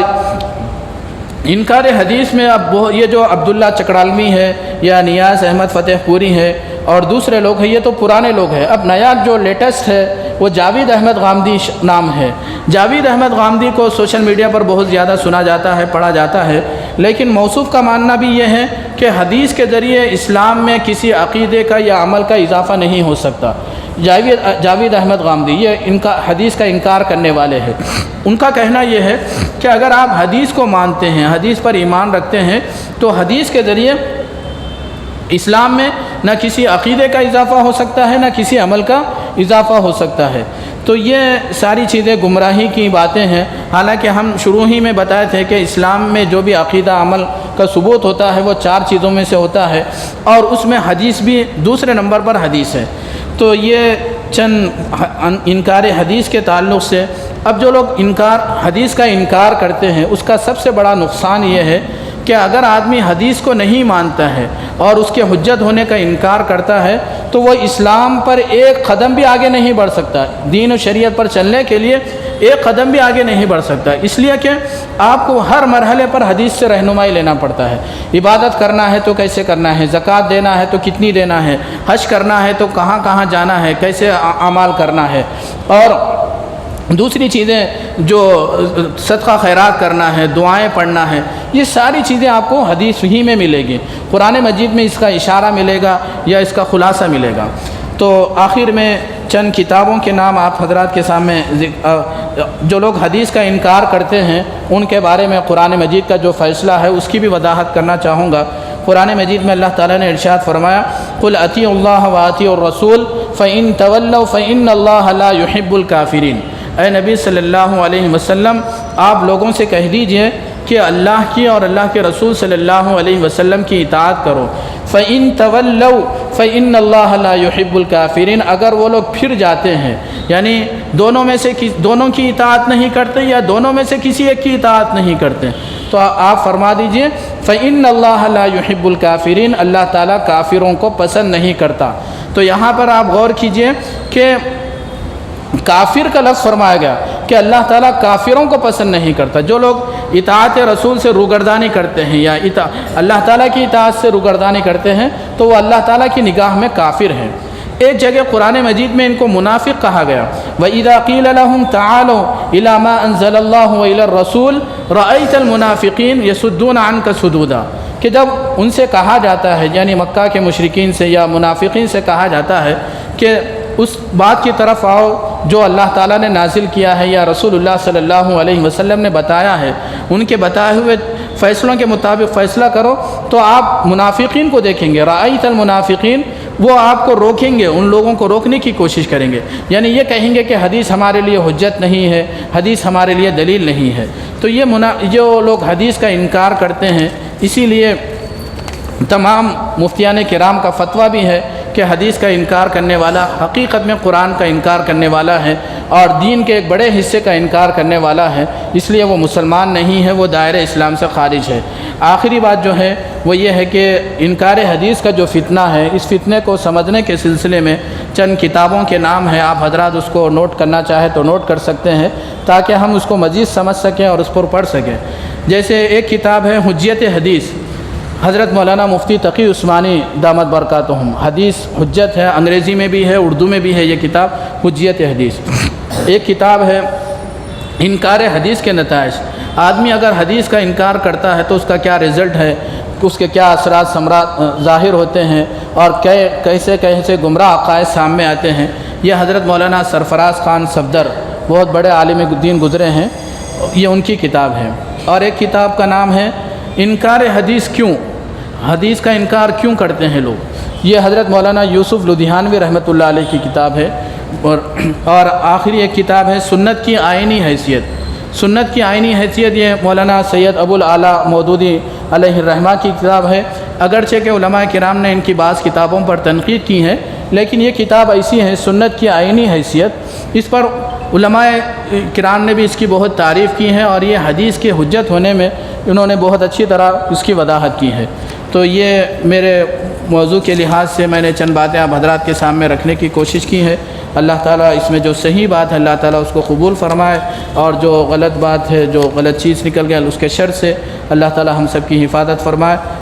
انکار حدیث میں اب یہ جو عبداللہ چکڑالوی ہے یا نیاز احمد فتح پوری ہے اور دوسرے لوگ ہیں، یہ تو پرانے لوگ ہیں۔ اب نیا جو لیٹسٹ ہے وہ جاوید احمد غامدی نام ہے۔ جاوید احمد غامدی کو سوشل میڈیا پر بہت زیادہ سنا جاتا ہے، پڑھا جاتا ہے، لیکن موصوف کا ماننا بھی یہ ہے کہ حدیث کے ذریعے اسلام میں کسی عقیدے کا یا عمل کا اضافہ نہیں ہو سکتا۔ جاوید احمد غامدی یہ ان کا حدیث کا انکار کرنے والے ہیں۔ ان کا کہنا یہ ہے کہ اگر آپ حدیث کو مانتے ہیں، حدیث پر ایمان رکھتے ہیں، تو حدیث کے ذریعے اسلام میں نہ کسی عقیدے کا اضافہ ہو سکتا ہے، نہ کسی عمل کا اضافہ ہو سکتا ہے۔ تو یہ ساری چیزیں گمراہی کی باتیں ہیں۔ حالانکہ ہم شروع ہی میں بتائے تھے کہ اسلام میں جو بھی عقیدہ عمل کا ثبوت ہوتا ہے وہ 4 چیزوں میں سے ہوتا ہے، اور اس میں حدیث بھی دوسرے نمبر پر حدیث ہے۔ تو یہ چند انکار حدیث کے تعلق سے۔ اب جو لوگ حدیث کا انکار کرتے ہیں، اس کا سب سے بڑا نقصان یہ ہے کہ اگر آدمی حدیث کو نہیں مانتا ہے اور اس کے حجت ہونے کا انکار کرتا ہے تو وہ اسلام پر ایک قدم بھی آگے نہیں بڑھ سکتا، دین و شریعت پر چلنے کے لیے ایک قدم بھی آگے نہیں بڑھ سکتا، اس لیے کہ آپ کو ہر مرحلے پر حدیث سے رہنمائی لینا پڑتا ہے۔ عبادت کرنا ہے تو کیسے کرنا ہے، زکوٰۃ دینا ہے تو کتنی دینا ہے، حج کرنا ہے تو کہاں کہاں جانا ہے، کیسے اعمال کرنا ہے، اور دوسری چیزیں جو صدقہ خیرات کرنا ہے، دعائیں پڑھنا ہے، یہ ساری چیزیں آپ کو حدیث ہی میں ملے گی۔ قرآن مجید میں اس کا اشارہ ملے گا یا اس کا خلاصہ ملے گا۔ تو آخر میں چند کتابوں کے نام آپ حضرات کے سامنے، جو لوگ حدیث کا انکار کرتے ہیں ان کے بارے میں قرآن مجید کا جو فیصلہ ہے اس کی بھی وضاحت کرنا چاہوں گا۔ قرآن مجید میں اللہ تعالیٰ نے ارشاد فرمایا، قُلْ اطیعوا اللَّهَ وَاطیعوا الرَّسُولَ فَإِن تَوَلَّوْا فَإِنَّ اللَّهَ لَا يُحِبُّ الْكَافِرِينَ۔ اے نبی صلی اللہ علیہ وسلم، آپ لوگوں سے کہہ دیجئے کہ اللہ کی اور اللہ کے رسول صلی اللہ علیہ وسلم کی اطاعت کرو۔ فَإِن تَوَلَّوْا فَإِنَّ اللَّهَ لَا يُحِبُّ الْكَافِرِينَ، اگر وہ لوگ پھر جاتے ہیں، یعنی دونوں میں سے دونوں کی اطاعت نہیں کرتے یا دونوں میں سے کسی ایک کی اطاعت نہیں کرتے، تو آپ فرما دیجئے فَإِنَّ اللَّهَ لَا يُحِبُّ الْكَافِرِينَ، اللہ تعالیٰ کافروں کو پسند نہیں کرتا۔ تو یہاں پر آپ غور کیجئے کہ کافر کا لفظ فرمایا گیا کہ اللہ تعالیٰ کافروں کو پسند نہیں کرتا۔ جو لوگ اطاعت رسول سے روگردانی کرتے ہیں یا اللہ تعالیٰ کی اطاعت سے روگردانی کرتے ہیں تو وہ اللہ تعالیٰ کی نگاہ میں کافر ہیں۔ ایک جگہ قرآن مجید میں ان کو منافق کہا گیا، وَإِذَا قِيلَ لَهُمْ تَعَالَوْا إِلَى مَا أَنزَلَ اللَّهُ وَإِلَى الرَّسُولِ رَأَيْتَ الْمُنَافِقِينَ يَصُدُّونَ عَنْكَ صُدُودًا، کہ جب ان سے کہا جاتا ہے، یعنی مکہ کے مشرکین سے یا منافقین سے کہا جاتا ہے کہ اس بات کی طرف آؤ جو اللہ تعالیٰ نے نازل کیا ہے یا رسول اللہ صلی اللہ علیہ وسلم نے بتایا ہے، ان کے بتائے ہوئے فیصلوں کے مطابق فیصلہ کرو تو آپ منافقین کو دیکھیں گے، رأیت المنافقین، وہ آپ کو روکیں گے، ان لوگوں کو روکنے کی کوشش کریں گے، یعنی یہ کہیں گے کہ حدیث ہمارے لیے حجت نہیں ہے، حدیث ہمارے لیے دلیل نہیں ہے۔ تو یہ جو لوگ حدیث کا انکار کرتے ہیں، اسی لیے تمام مفتیان کرام کا فتویٰ بھی ہے کہ حدیث کا انکار کرنے والا حقیقت میں قرآن کا انکار کرنے والا ہے اور دین کے ایک بڑے حصے کا انکار کرنے والا ہے، اس لیے وہ مسلمان نہیں ہے، وہ دائرہ اسلام سے خارج ہے۔ آخری بات جو ہے وہ یہ ہے کہ انکار حدیث کا جو فتنہ ہے، اس فتنے کو سمجھنے کے سلسلے میں چند کتابوں کے نام ہیں، آپ حضرات اس کو نوٹ کرنا چاہیں تو نوٹ کر سکتے ہیں تاکہ ہم اس کو مزید سمجھ سکیں اور اس پر پڑھ سکیں۔ جیسے ایک کتاب ہے حجت حدیث، حضرت مولانا مفتی تقی عثمانی دامت برکاتہم، حدیث حجت ہے، انگریزی میں بھی ہے، اردو میں بھی ہے یہ کتاب حجت حدیث۔ ایک کتاب ہے انکار حدیث کے نتائج، آدمی اگر حدیث کا انکار کرتا ہے تو اس کا کیا رزلٹ ہے، اس کے کیا اثرات ثمرات ظاہر ہوتے ہیں اور کیسے کیسے گمراہ عقائد سامنے آتے ہیں۔ یہ حضرت مولانا سرفراز خان صفدر، بہت بڑے عالم دین گزرے ہیں، یہ ان کی کتاب ہے۔ اور ایک کتاب کا نام ہے انکار حدیث کیوں، حدیث کا انکار کیوں کرتے ہیں لوگ، یہ حضرت مولانا یوسف لدھیانوی رحمۃ اللہ علیہ کی کتاب ہے۔ اور آخری ایک کتاب ہے سنت کی آئینی حیثیت، سنت کی آئینی حیثیت، یہ مولانا سید ابو الاعلیٰ مودودی علیہ الرحمہ کی کتاب ہے۔ اگرچہ کہ علماء کرام نے ان کی بعض کتابوں پر تنقید کی ہے، لیکن یہ کتاب ایسی ہے سنت کی آئینی حیثیت، اس پر علماء کرام نے بھی اس کی بہت تعریف کی ہے اور یہ حدیث کے حجت ہونے میں انہوں نے بہت اچھی طرح اس کی وضاحت کی ہے۔ تو یہ میرے موضوع کے لحاظ سے میں نے چند باتیں آپ حضرات کے سامنے رکھنے کی کوشش کی ہے۔ اللہ تعالیٰ اس میں جو صحیح بات ہے اللہ تعالیٰ اس کو قبول فرمائے، اور جو غلط بات ہے، جو غلط چیز نکل گیا اس کے شر سے اللہ تعالیٰ ہم سب کی حفاظت فرمائے۔